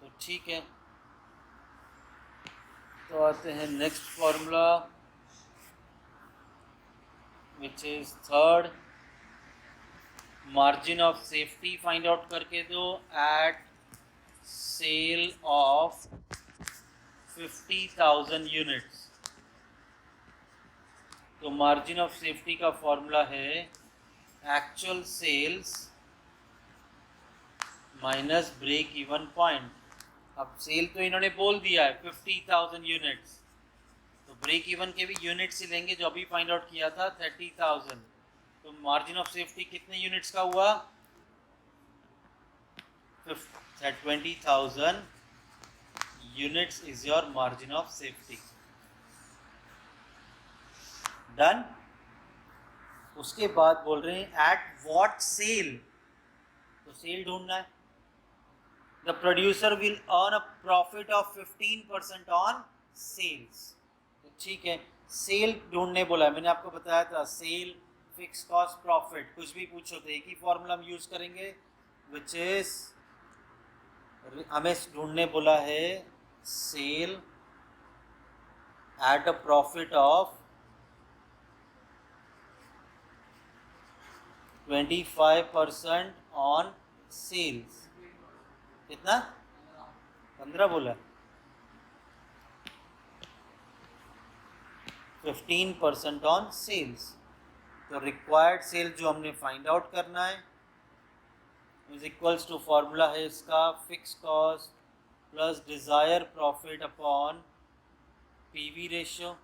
तो ठीक है, तो आते हैं next formula which is third, margin of safety find out करके दो एट सेल ऑफ 50,000 यूनिट्स। तो मार्जिन ऑफ सेफ्टी का फॉर्मूला है actual sales minus break even point. अब सेल तो इन्होंने बोल दिया है 50,000 यूनिट्स, तो ब्रेक इवन के भी यूनिट्स ही लेंगे जो अभी फाइंड आउट किया था 30,000। तो मार्जिन ऑफ सेफ्टी कितने यूनिट्स का हुआ 20,000 units is your margin of safety. Done. उसके बाद बोल रहे हैं एट व्हाट सेल, तो सेल ढूंढना है। The producer will earn a profit of 15% on sales. तो ठीक है, सेल ढूंढने बोला है, मैंने आपको बताया था सेल फिक्स कॉस्ट प्रॉफिट, कुछ भी पूछो तो एक ही फॉर्मूला हम यूज करेंगे विच इज, हमें ढूंढने बोला है sale at a profit of 25% on sales. कितना 15 बोला, 15% ऑन सेल्स। तो रिक्वायर्ड सेल जो हमने फाइंड आउट करना है इज इक्वल्स टू, फॉर्मूला है इसका fix cost plus desire profit upon PV ratio.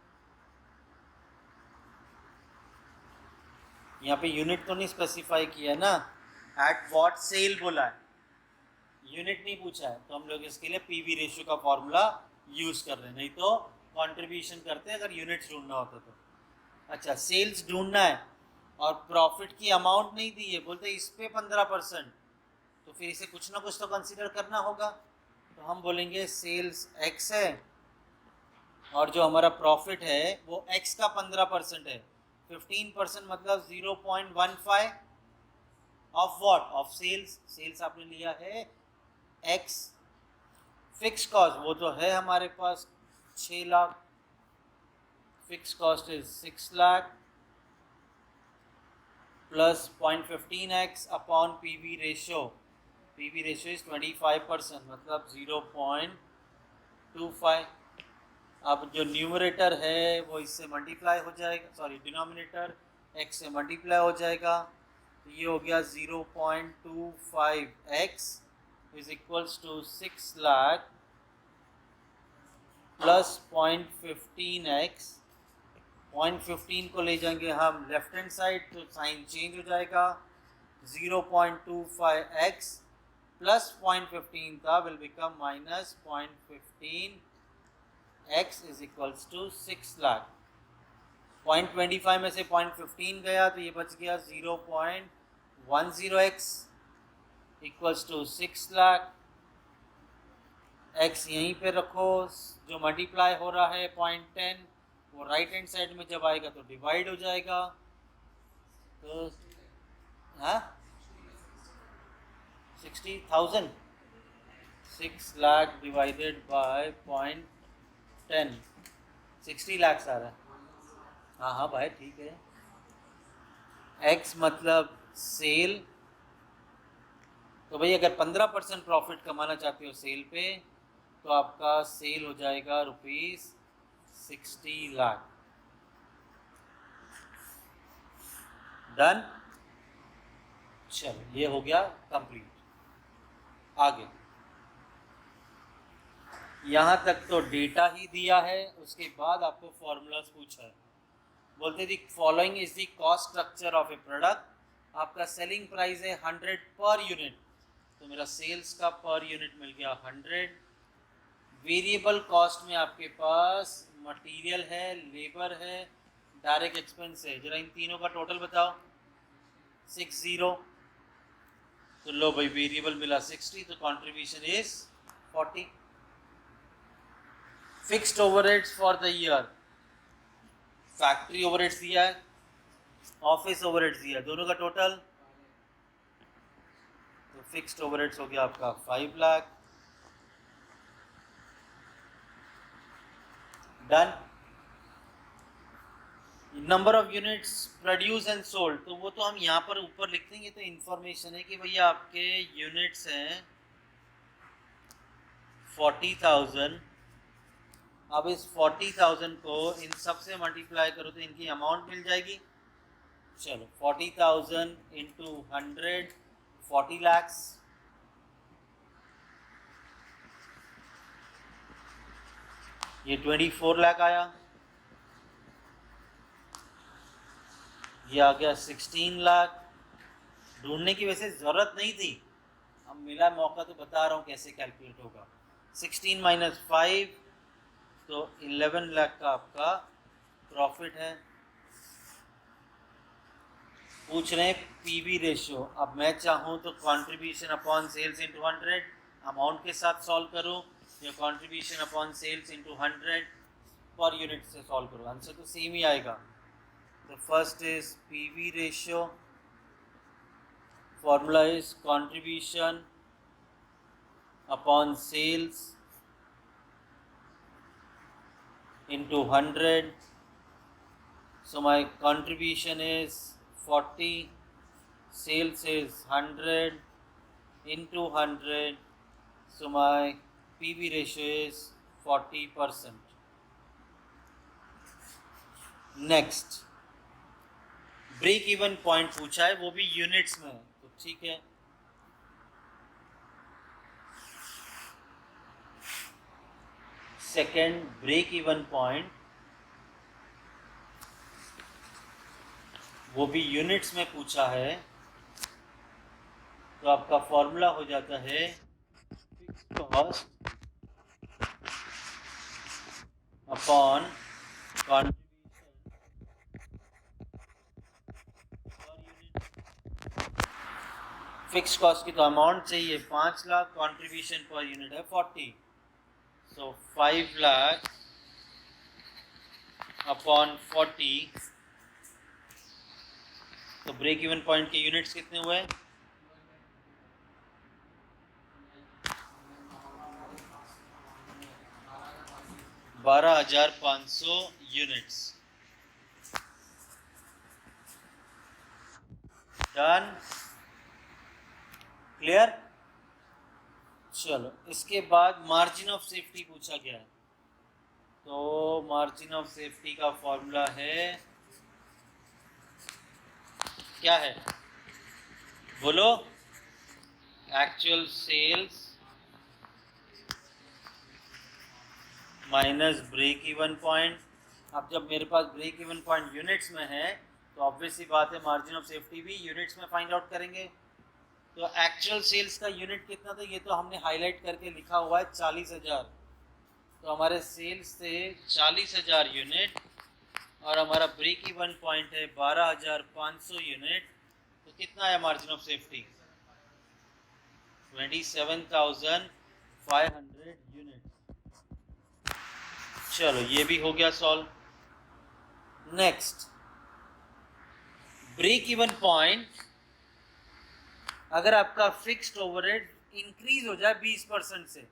यहाँ पे यूनिट तो नहीं स्पेसिफाई किया ना, एट व्हाट सेल बोला है, यूनिट नहीं पूछा है, तो हम लोग इसके लिए पीवी रेशियो का फॉर्मूला यूज कर रहे हैं, नहीं तो कंट्रीब्यूशन करते हैं अगर यूनिट्स ढूंढना होता तो। अच्छा, सेल्स ढूंढना है और प्रॉफिट की अमाउंट नहीं दी है, बोलते इस पे 15%, तो फिर इसे कुछ ना कुछ तो कंसीडर करना होगा। तो हम बोलेंगे सेल्स एक्स है और जो हमारा प्रॉफिट है वो एक्स का 15% है, 15% मतलब 0.15 of what, of sales. Sales आपने लिया है एक्स, फिक्स कॉस्ट वो तो है हमारे पास 6 lakh, fix cost is 6 lakh plus 0.15x upon PV ratio, PV ratio is 25% मतलब 0.25। अब जो न्यूमरेटर है वो इससे मल्टीप्लाई हो जाएगा, सॉरी डिनोमिनेटर x से मल्टीप्लाई हो जाएगा, तो ये हो गया 0.25x is equals to 6 lakh plus 0.15x, 0.15 को ले जाएंगे हम लेफ्ट हैंड साइड तो साइन चेंज हो जाएगा, 0.25x प्लस 0.15 था will become minus 0.15x is equals to 6 lakh. 0.25 में से 0.15 गया तो ये बच गया 0.10x equals to 6 lakh. x यहीं पे रखो, जो मल्टीप्लाई हो रहा है 0.10 वो राइट हैंड साइड में जब आएगा तो डिवाइड हो जाएगा, तो 60,000, 6 लाख डिवाइडेड बाय 0.10, 60 लाख आ रहा है। हाँ हाँ भाई ठीक है। x मतलब सेल, तो भाई अगर 15% प्रॉफिट कमाना चाहते हो सेल पे तो आपका सेल हो जाएगा ₹60 लाख। डन, चलो ये हो गया कंप्लीट। आगे यहाँ तक तो डेटा ही दिया है, उसके बाद आपको फॉर्मूलाज पूछा है। बोलते the following is the cost structure of A product. आपका सेलिंग प्राइस है 100 पर यूनिट, तो मेरा सेल्स का पर यूनिट मिल गया 100। वेरिएबल कॉस्ट में आपके पास मटेरियल है, लेबर है, डायरेक्ट एक्सपेंस है। जरा इन तीनों का टोटल बताओ। 60, तो लो भाई वेरिएबल मिला 60, तो contribution is 40। Fixed overheads for the year, factory overheads दिया है, ऑफिस ओवरहेड्स दिया है, दोनों का टोटल, तो फिक्स्ड ओवरहेड्स हो गया आपका 5 lakh. Done. Number of units produce and sold, तो वो तो हम यहाँ पर ऊपर लिख देंगे, तो इन्फॉर्मेशन है कि भैया आपके यूनिट्स हैं 40,000। अब इस 40,000 को इन सब से मल्टीप्लाई करो तो इनकी अमाउंट मिल जाएगी। चलो 40,000 इंटू 100, 40 लैक्स। ये 24 लाख आया, ये आ गया 16 लाख। ढूंढने की वैसे ज़रूरत नहीं थी, अब मिला मौका तो बता रहा हूँ कैसे कैलकुलेट होगा। 16 माइनस 5 तो 11 लाख का आपका प्रॉफिट है। पूछ रहे हैं पीवी रेशियो। अब मैं चाहूँ तो contribution upon sales into 100 amount के साथ सॉल्व करूँ, या contribution upon sales into 100 per unit से सॉल्व करूँ, आंसर तो सेम ही आएगा। तो first is PV ratio, formula is contribution upon sales into 100, so my contribution is 40, sales is 100 into 100, so my PV ratio is 40%. Next, break even point पूछा है, वो भी यूनिट्स में, तो ठीक है। सेकेंड ब्रेक इवन पॉइंट, वो भी यूनिट्स में पूछा है, तो आपका फॉर्मूला हो जाता है fixed cost upon contribution per unit. Fixed cost की तो अमाउंट चाहिए 5 लाख, कंट्रीब्यूशन पर यूनिट है 40, so 5 lakh upon 40, तो ब्रेक इवन पॉइंट के यूनिट्स कितने हुए? 12,500 यूनिट्स। Done, clear. चलो इसके बाद मार्जिन ऑफ सेफ्टी पूछा गया है, तो मार्जिन ऑफ सेफ्टी का फॉर्मूला है, क्या है बोलो? Actual sales minus break even point. अब जब मेरे पास ब्रेक इवन पॉइंट यूनिट्स में है तो ऑब्वियस सी बात है मार्जिन ऑफ सेफ्टी भी यूनिट्स में फाइंड आउट करेंगे। तो एक्चुअल सेल्स का यूनिट कितना था ये तो हमने हाईलाइट करके लिखा हुआ है 40,000। तो हमारे सेल्स थे 40,000 यूनिट और हमारा ब्रेक इवन पॉइंट है 12,500 यूनिट। तो कितना आया मार्जिन ऑफ सेफ्टी? 27,500 यूनिट। चलो ये भी हो गया solve. Next, break even point अगर आपका फिक्स्ड ओवरहेड इंक्रीज हो जाए 20% से,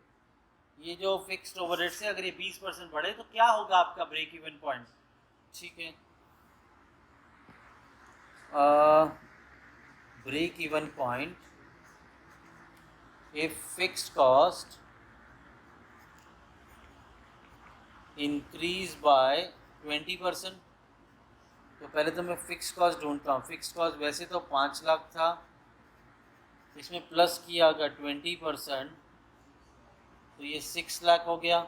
ये जो फिक्स्ड ओवरहेड से अगर ये 20% बढ़े तो क्या होगा आपका ब्रेक इवन पॉइंट? ठीक है, break even point if fixed cost increase by 20%। तो पहले तो मैं फिक्स कॉस्ट ढूंढता हूँ। फिक्स कॉस्ट वैसे तो 5 लाख था, इसमें प्लस किया अगर 20% तो ये 6 लाख हो गया।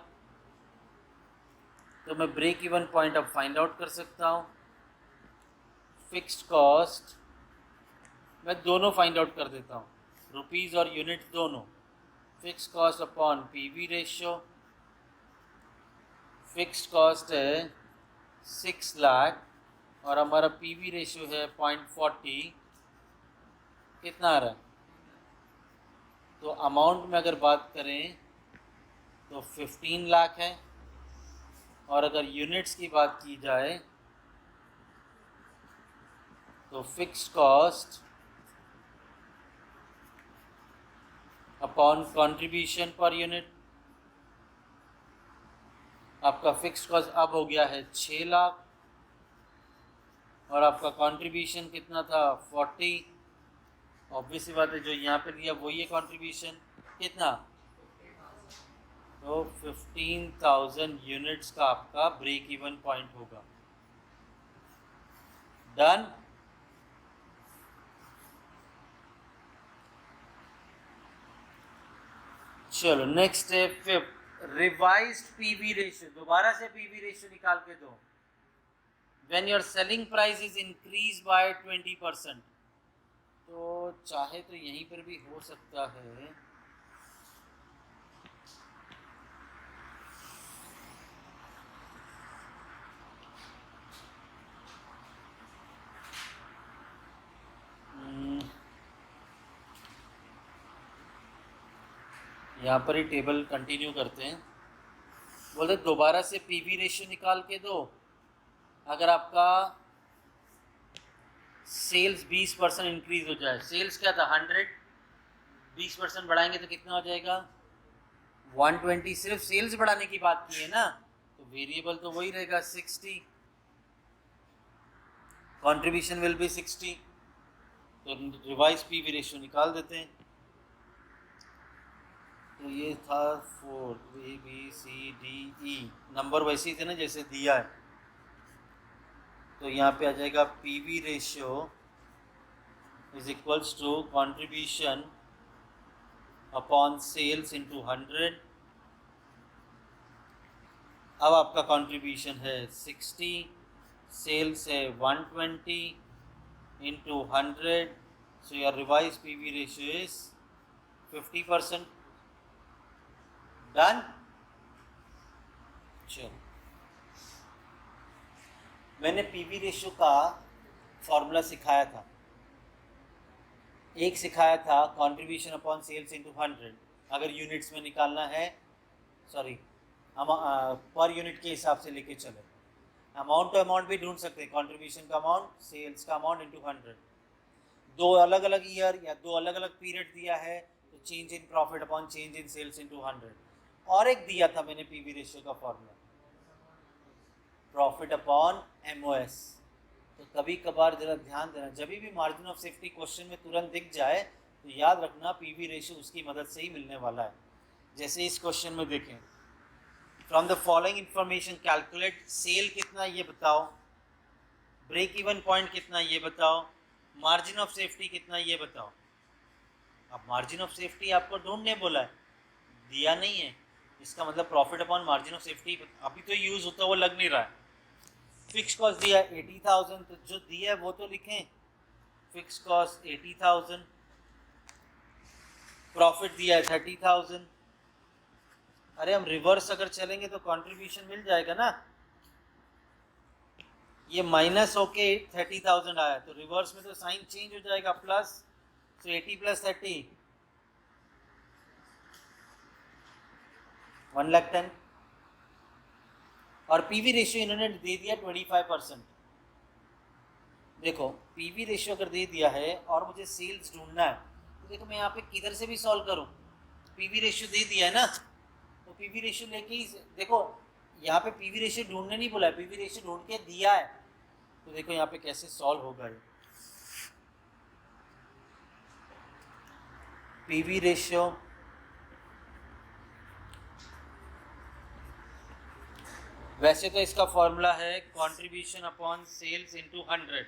तो मैं ब्रेक इवन पॉइंट अब फाइंड आउट कर सकता हूँ। फिक्स्ड कॉस्ट मैं दोनों फाइंड आउट कर देता हूँ, रुपीज़ और यूनिट दोनों। Fix cost upon PV ratio. Fixed cost है 6 लाख और हमारा पीवी रेशियो है 0.40। कितना आ रहा है? तो अमाउंट में अगर बात करें तो 15 लाख है और अगर यूनिट्स की बात की जाए तो fixed cost upon contribution per unit. आपका फिक्स्ड कॉस्ट अब हो गया है 6 लाख और आपका कंट्रीब्यूशन कितना था? 40। ऑब्वियस सी बात है जो यहाँ पे दिया वही है कंट्रीब्यूशन। कितना? तो 15,000 यूनिट्स का आपका ब्रेक इवन पॉइंट होगा। डन। चलो नेक्स्ट है फिफ्थ, रिवाइज्ड पीवी रेशियो। दोबारा से पीवी रेशियो निकाल के दो। When your selling price is increase by 20%। तो चाहे तो यहीं पर भी हो सकता है, यहाँ पर ही टेबल कंटिन्यू करते हैं। बोले दोबारा से पीवी रेशियो निकाल के दो। अगर आपका सेल्स 20% इंक्रीज हो जाए, सेल्स क्या था 100, 20% बढ़ाएंगे तो कितना हो जाएगा? 120। सिर्फ सेल्स बढ़ाने की बात की है ना, तो वेरिएबल तो वही रहेगा 60, कंट्रीब्यूशन विल बी 60। तो रिवाइज पीवी रेशियो निकाल देते हैं। तो ये था 4, ABCDE, नंबर वैसे ही थे ना जैसे दिया है। तो यहाँ पे आ जाएगा PV ratio is equals to contribution upon sales into 100। अब आपका कंट्रीब्यूशन है 60, सेल्स है 120 into 100। So your revise PV ratio is 50%। Done. चलो, मैंने पीवी रेशियो का फॉर्मूला सिखाया था। एक सिखाया था कंट्रीब्यूशन अपॉन सेल्स इनटू 100, अगर यूनिट्स में निकालना है, सॉरी हम पर यूनिट के हिसाब से लेके चले। अमाउंट टू अमाउंट भी ढूंढ सकते हैं, कंट्रीब्यूशन का अमाउंट, सेल्स का अमाउंट इनटू 100। दो अलग अलग ईयर या दो अलग अलग पीरियड दिया है तो change in profit upon change in sales into 100। और एक दिया था मैंने पीवी रेशियो का फॉर्मूला, प्रॉफिट अपॉन एमओएस। तो कभी कभार जरा ध्यान देना, जब भी मार्जिन ऑफ सेफ्टी क्वेश्चन में तुरंत दिख जाए तो याद रखना पीवी रेशियो उसकी मदद से ही मिलने वाला है। जैसे इस क्वेश्चन में देखें, from the following information calculate sale कितना ये बताओ, ब्रेक इवन पॉइंट कितना ये बताओ, मार्जिन ऑफ सेफ्टी कितना ये बताओ। अब मार्जिन ऑफ सेफ्टी आपको ढूंढने बोला है, दिया नहीं है, इसका मतलब profit upon margin of safety अभी तो यूज होता है वो लग नहीं रहा है। फिक्स कॉस्ट दिया है 80,000, तो जो दिया है वो तो लिखें, फिक्स कॉस्ट 80,000, प्रॉफिट दिया है 30,000। अरे हम रिवर्स अगर चलेंगे तो कंट्रीब्यूशन मिल जाएगा ना, ये माइनस होके 30,000 आया तो रिवर्स में तो साइन चेंज हो जाएगा प्लस, तो 80 + 30 1,10,000। और पीवी रेशियो इन्होंने दे दिया 25%। देखो पीवी रेशियो अगर दे दिया है और मुझे सेल्स ढूंढना है तो देखो मैं यहाँ पे किधर से भी सॉल्व करूँ, पीवी रेशियो दे दिया है ना, तो पीवी रेशियो लेके ही देखो, यहाँ पे पीवी रेशियो ढूंढने नहीं बोला है, पीवी रेशियो ढूंढ के दिया है, तो देखो यहाँ पे कैसे सॉल्व होगा ये। पीवी रेशियो वैसे तो इसका फॉर्मूला है contribution upon sales into 100।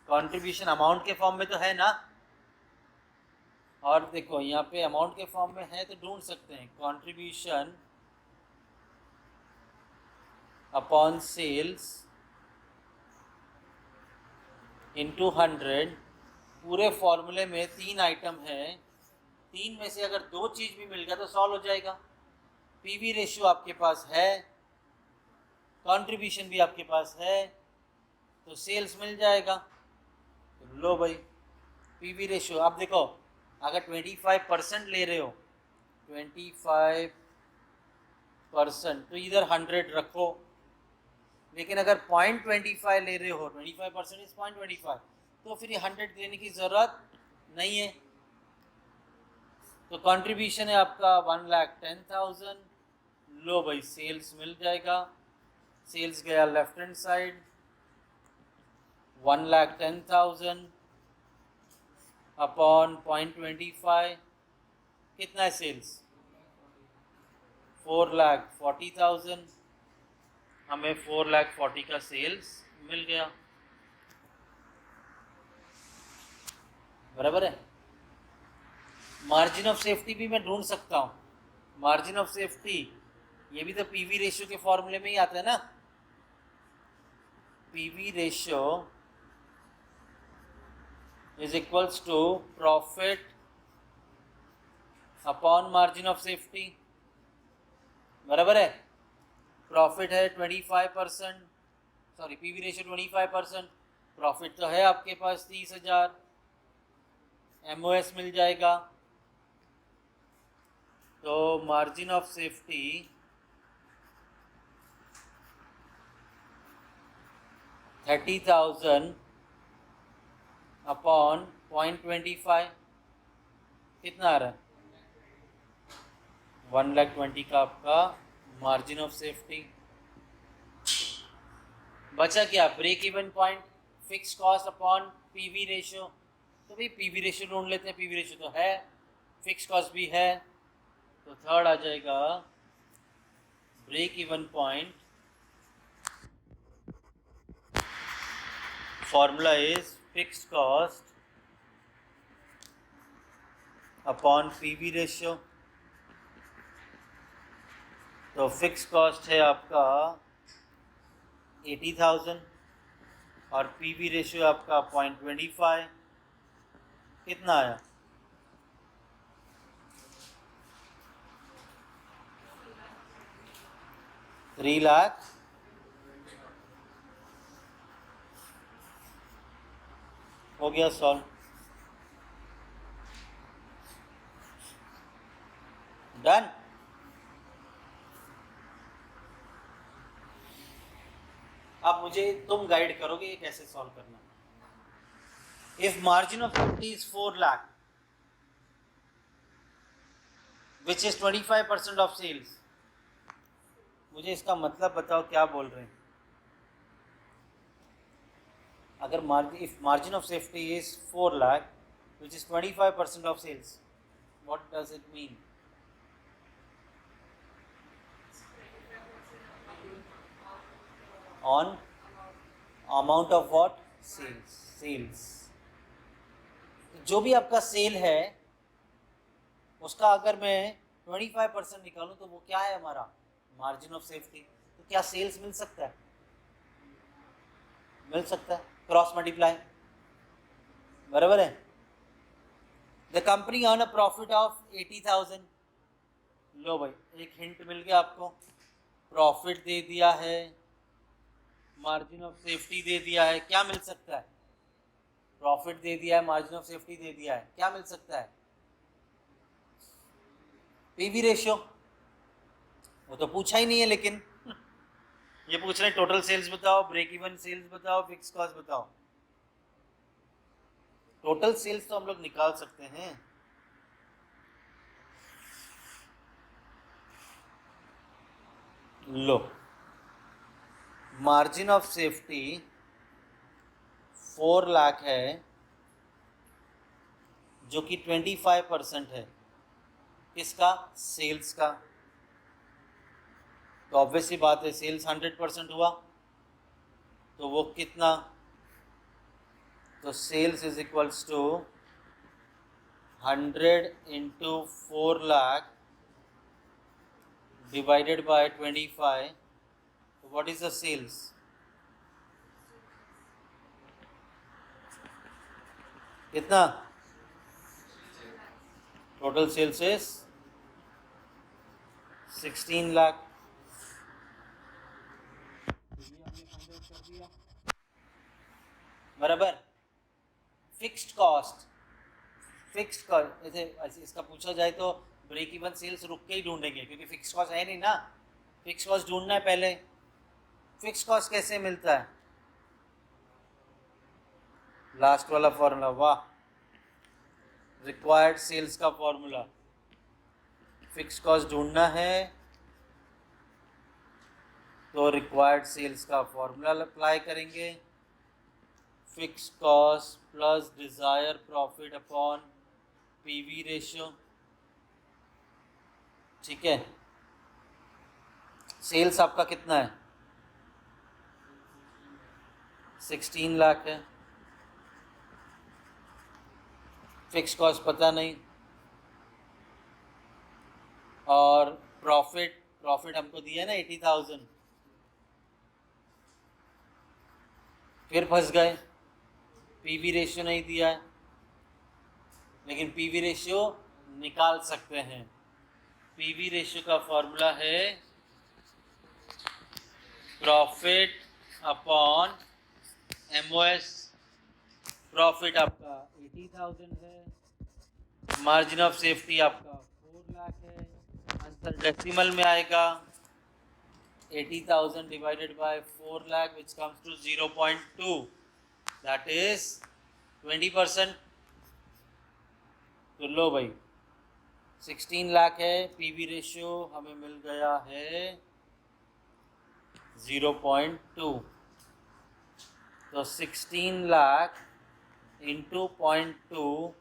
Contribution amount के फॉर्म में तो है ना, और देखो यहाँ पे अमाउंट के फॉर्म में है तो ढूंढ सकते हैं, कंट्रीब्यूशन अपॉन सेल्स इनटू 100। पूरे फॉर्मूले में 3 आइटम है, 3 में से अगर 2 चीज़ भी मिल गया तो सॉल्व हो जाएगा। पीवी रेशियो आपके पास है, कंट्रीब्यूशन भी आपके पास है, तो सेल्स मिल जाएगा। तो लो भाई पीवी रेशियो, आप देखो अगर 25% ले रहे हो, 25% तो इधर 100 रखो, लेकिन अगर 0.25 ले रहे हो, 25% इज 0.25, तो फिर ये 100 देने की ज़रूरत नहीं है। तो कंट्रीब्यूशन है आपका 1,10,000। लो भाई सेल्स मिल जाएगा, सेल्स गया लेफ्ट हैंड साइड, 1,10,000 अपॉन 0.25 कितना है सेल्स, 4,40,000। हमें 4,40,000 का सेल्स मिल गया, बराबर है। मार्जिन ऑफ सेफ्टी भी मैं ढूंढ सकता हूँ, मार्जिन ऑफ सेफ्टी ये भी तो पीवी रेशियो के फॉर्मूले में ही आता है ना, PV ratio is equals to profit upon margin of safety, बराबर है। प्रॉफिट है 25%, सॉरी पीवी रेशियो 25%, प्रॉफिट तो है आपके पास 30,000, एमओएस मिल जाएगा, तो मार्जिन ऑफ सेफ्टी 30,000 अपॉन 0.25 कितना आ रहा है, 1,20,000 का आपका मार्जिन ऑफ सेफ्टी। बचा क्या, break even point, fix cost upon PV ratio, तो भाई पीवी रेशियो ढूंढ लेते हैं, पीवी रेशियो तो है, फिक्स कॉस्ट भी है, तो थर्ड आ जाएगा break even point, formula is fix cost upon PV ratio. तो फिक्स कॉस्ट है आपका 80,000 और पीवी रेशियो आपका 0.25, कितना आया, 3 लाख। हो गया सॉल्व, डन। अब मुझे तुम गाइड करोगे ये कैसे सॉल्व करना। If margin of safety is 4 lakh which is 25% of sales, मुझे इसका मतलब बताओ क्या बोल रहे हैं। अगर margin of safety is 4 lakh which is 25% of sales, what does it mean. On amount of what, sales. जो भी आपका सेल है उसका अगर मैं 25% निकालूं तो वो क्या है हमारा मार्जिन ऑफ सेफ्टी। तो क्या सेल्स मिल सकता है? मिल सकता है, क्रॉस मल्टीप्लाई, बराबर है। The company earn a profit of 80,000। लो भाई एक हिंट मिल गया आपको, प्रॉफिट दे दिया है, मार्जिन ऑफ सेफ्टी दे दिया है, क्या मिल सकता है? प्रॉफिट दे दिया है, मार्जिन ऑफ सेफ्टी दे दिया है, क्या मिल सकता है? PV ratio. वो तो पूछा ही नहीं है, लेकिन ये पूछ रहे हैं टोटल सेल्स बताओ, ब्रेक इवन सेल्स बताओ, फिक्स कॉस्ट बताओ। टोटल सेल्स तो हम लोग निकाल सकते हैं। Low margin of safety 4 lakh है, जो कि 25% है किसका? सेल्स का। तो ऑब्वियसली बात है, सेल्स 100% हुआ तो वो कितना? तो sales is equals to 100 into 4 lakh divided by 25। तो व्हाट इज द सेल्स? कितना? Total sales is 16 lakh. बराबर। फिक्स्ड कॉस्ट, फिक्स्ड कॉस्ट ऐसे इसका पूछा जाए तो ब्रेक इवन सेल्स रुक के ही ढूंढेंगे, क्योंकि फिक्स्ड कॉस्ट है नहीं ना, फिक्स्ड कॉस्ट ढूंढना है पहले। फिक्स्ड कॉस्ट कैसे मिलता है? लास्ट वाला फॉर्मूला, वाह, रिक्वायर्ड सेल्स का फॉर्मूला। फिक्स्ड कॉस्ट ढूंढना है तो रिक्वायर्ड सेल्स का फॉर्मूला अप्लाई करेंगे, fix cost plus desire profit upon PV ratio. ठीक है, सेल्स आपका कितना है? 16 लाख है, फिक्स कॉस्ट पता नहीं, और प्रॉफिट, प्रॉफिट हमको दिया है ना 80,000। फिर फंस गए, पीवी रेशियो नहीं दिया है, लेकिन पीवी रेशियो निकाल सकते हैं। पीवी रेशियो का फॉर्मूला है प्रॉफिट अपॉन एमओएस। प्रॉफिट आपका 80,000 है, मार्जिन ऑफ सेफ्टी आपका 4 लाख है, आंसर डेसिमल में आएगा 80,000 divided by 4 lakh, which comes to 0.2, that is 20%। तो लो भाई 16 लाख है, पीवी रेशियो हमें मिल गया है 0.2। तो 16 लाख इंटू 0.2,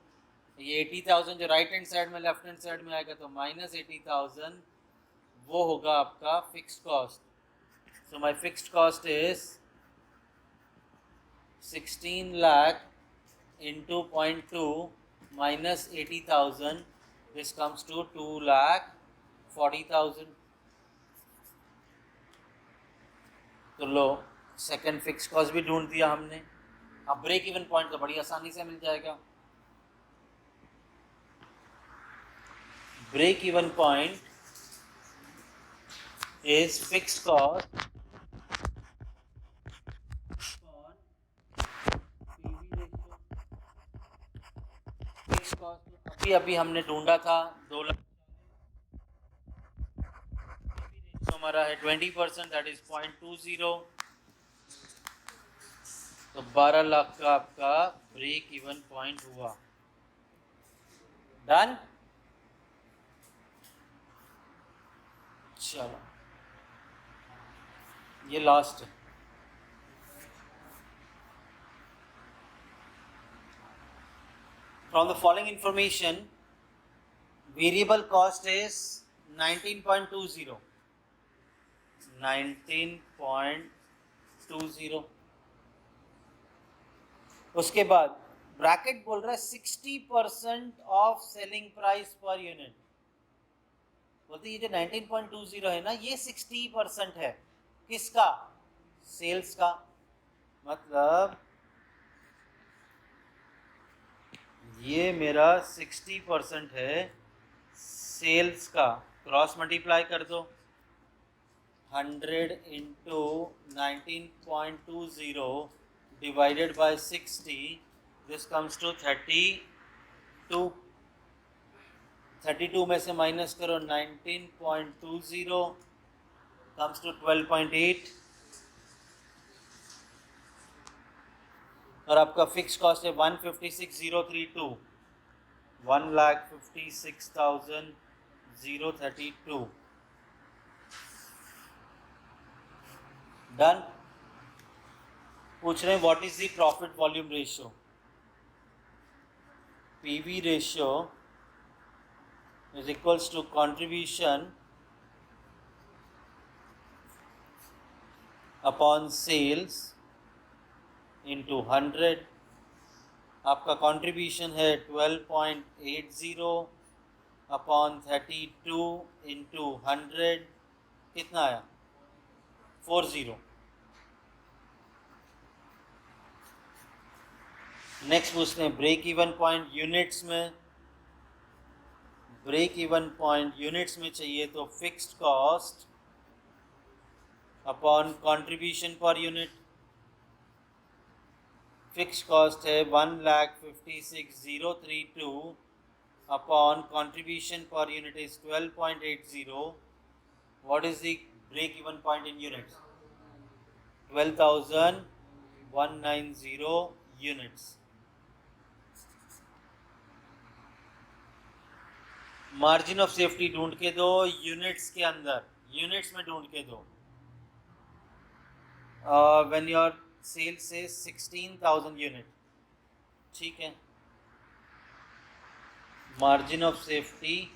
ये 80,000 जो राइट हैंड साइड में लेफ्ट हैंड साइड में आएगा तो माइनस 80,000, वो होगा आपका fixed cost. So my fixed cost is 16 lakh into 0.2 minus 80,000. This comes to 2 lakh 40,000. तो लो सेकंड फिक्स कॉस्ट भी ढूंढ दिया हमने। अब ब्रेक इवन पॉइंट तो बड़ी आसानी से मिल जाएगा। Break even point is fix cost अभी अभी हमने ढूंढा था 2 लाख, हमारा है 20%, दैट इज 0.20। तो 12 लाख का आपका ब्रेक इवन पॉइंट हुआ। डन। चलो ये लास्ट है। From the following information, variable cost is 19.20. 19.20। उसके बाद ब्रैकेट बोल रहा है 60% of selling price per unit. बोलते ये जो 19.20 है ना, ये 60% है। किसका? सेल्स का। मतलब ये मेरा 60% है सेल्स का। क्रॉस मल्टीप्लाई कर दो, 100 into 19.20 divided by 60, this comes to 32। 32 में से माइनस करो 19.20, कम्स टू 12.8। और आपका फिक्स कॉस्ट है 156,032, 1,56,032। डन। पूछ रहे हैं what is the profit volume ratio. PV ratio is equals to contribution upon sales into 100। आपका कंट्रीब्यूशन है 12.80 अपॉन 32 इंटू 100, कितना आया? 40। नेक्स्ट पूछते हैं ब्रेक इवन पॉइंट यूनिट्स में। ब्रेक इवन पॉइंट यूनिट्स में चाहिए तो fixed cost upon contribution per unit. Fixed cost है 1,56,032 upon contribution per unit is 12.80। What is the break even point in units? 12,190 units. Margin of safety ढूंढ के दो यूनिट्स के अंदर, यूनिट्स में ढूंढ के दो। व्हेन योर सेल्स से 16,000 यूनिट, ठीक है। Margin of safety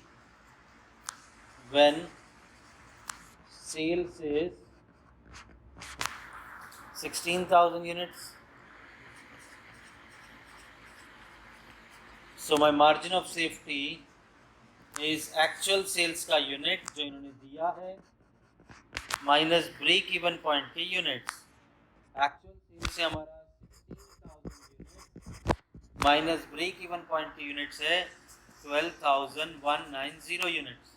when sales is 16,000 units, so my margin of safety is actual sales का यूनिट जो इन्होंने दिया है माइनस ब्रेक इवन पॉइंट के यूनिट्स। एक्चुअल सेल्स से हमारा 16,000 unit minus break even point के यूनिट्स है 12,190 यूनिट्स।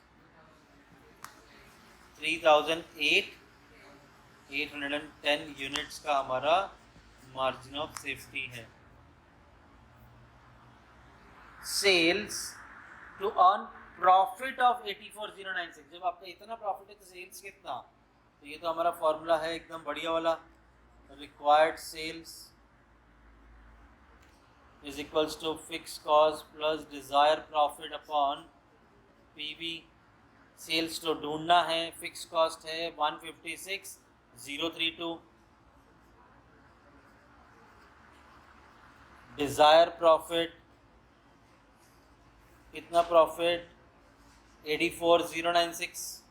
3,810 यूनिट्स का हमारा मार्जिन ऑफ सेफ्टी है। Sales to earn profit of 84,096। जब आपका इतना प्रॉफिट है तो सेल्स कितना? तो ये तो हमारा फॉर्मूला है एकदम बढ़िया वाला, required sales is equals to fix cost plus desire profit upon PV. Sales तो ढूंढना है, फिक्स कॉस्ट है 156,032, डिजायर प्रॉफिट कितना? प्रॉफिट 84,096।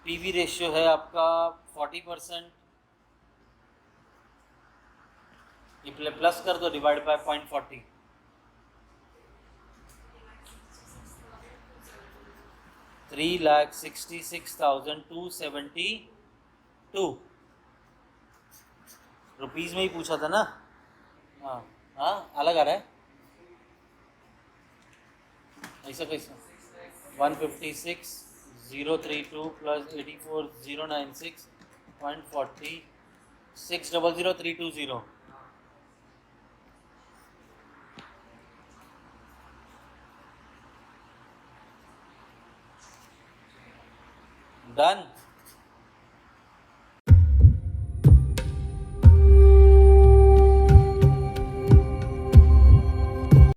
पीवी रेशियो है आपका 40%, ये प्लस कर दो, डिवाइड बाय 0.40। 3,66,272 रुपीज में ही पूछा था ना? हाँ हाँ, अलग आ रहा है ऐसा कैसा? 156,032 प्लस 84,096.40, 600,320। डन।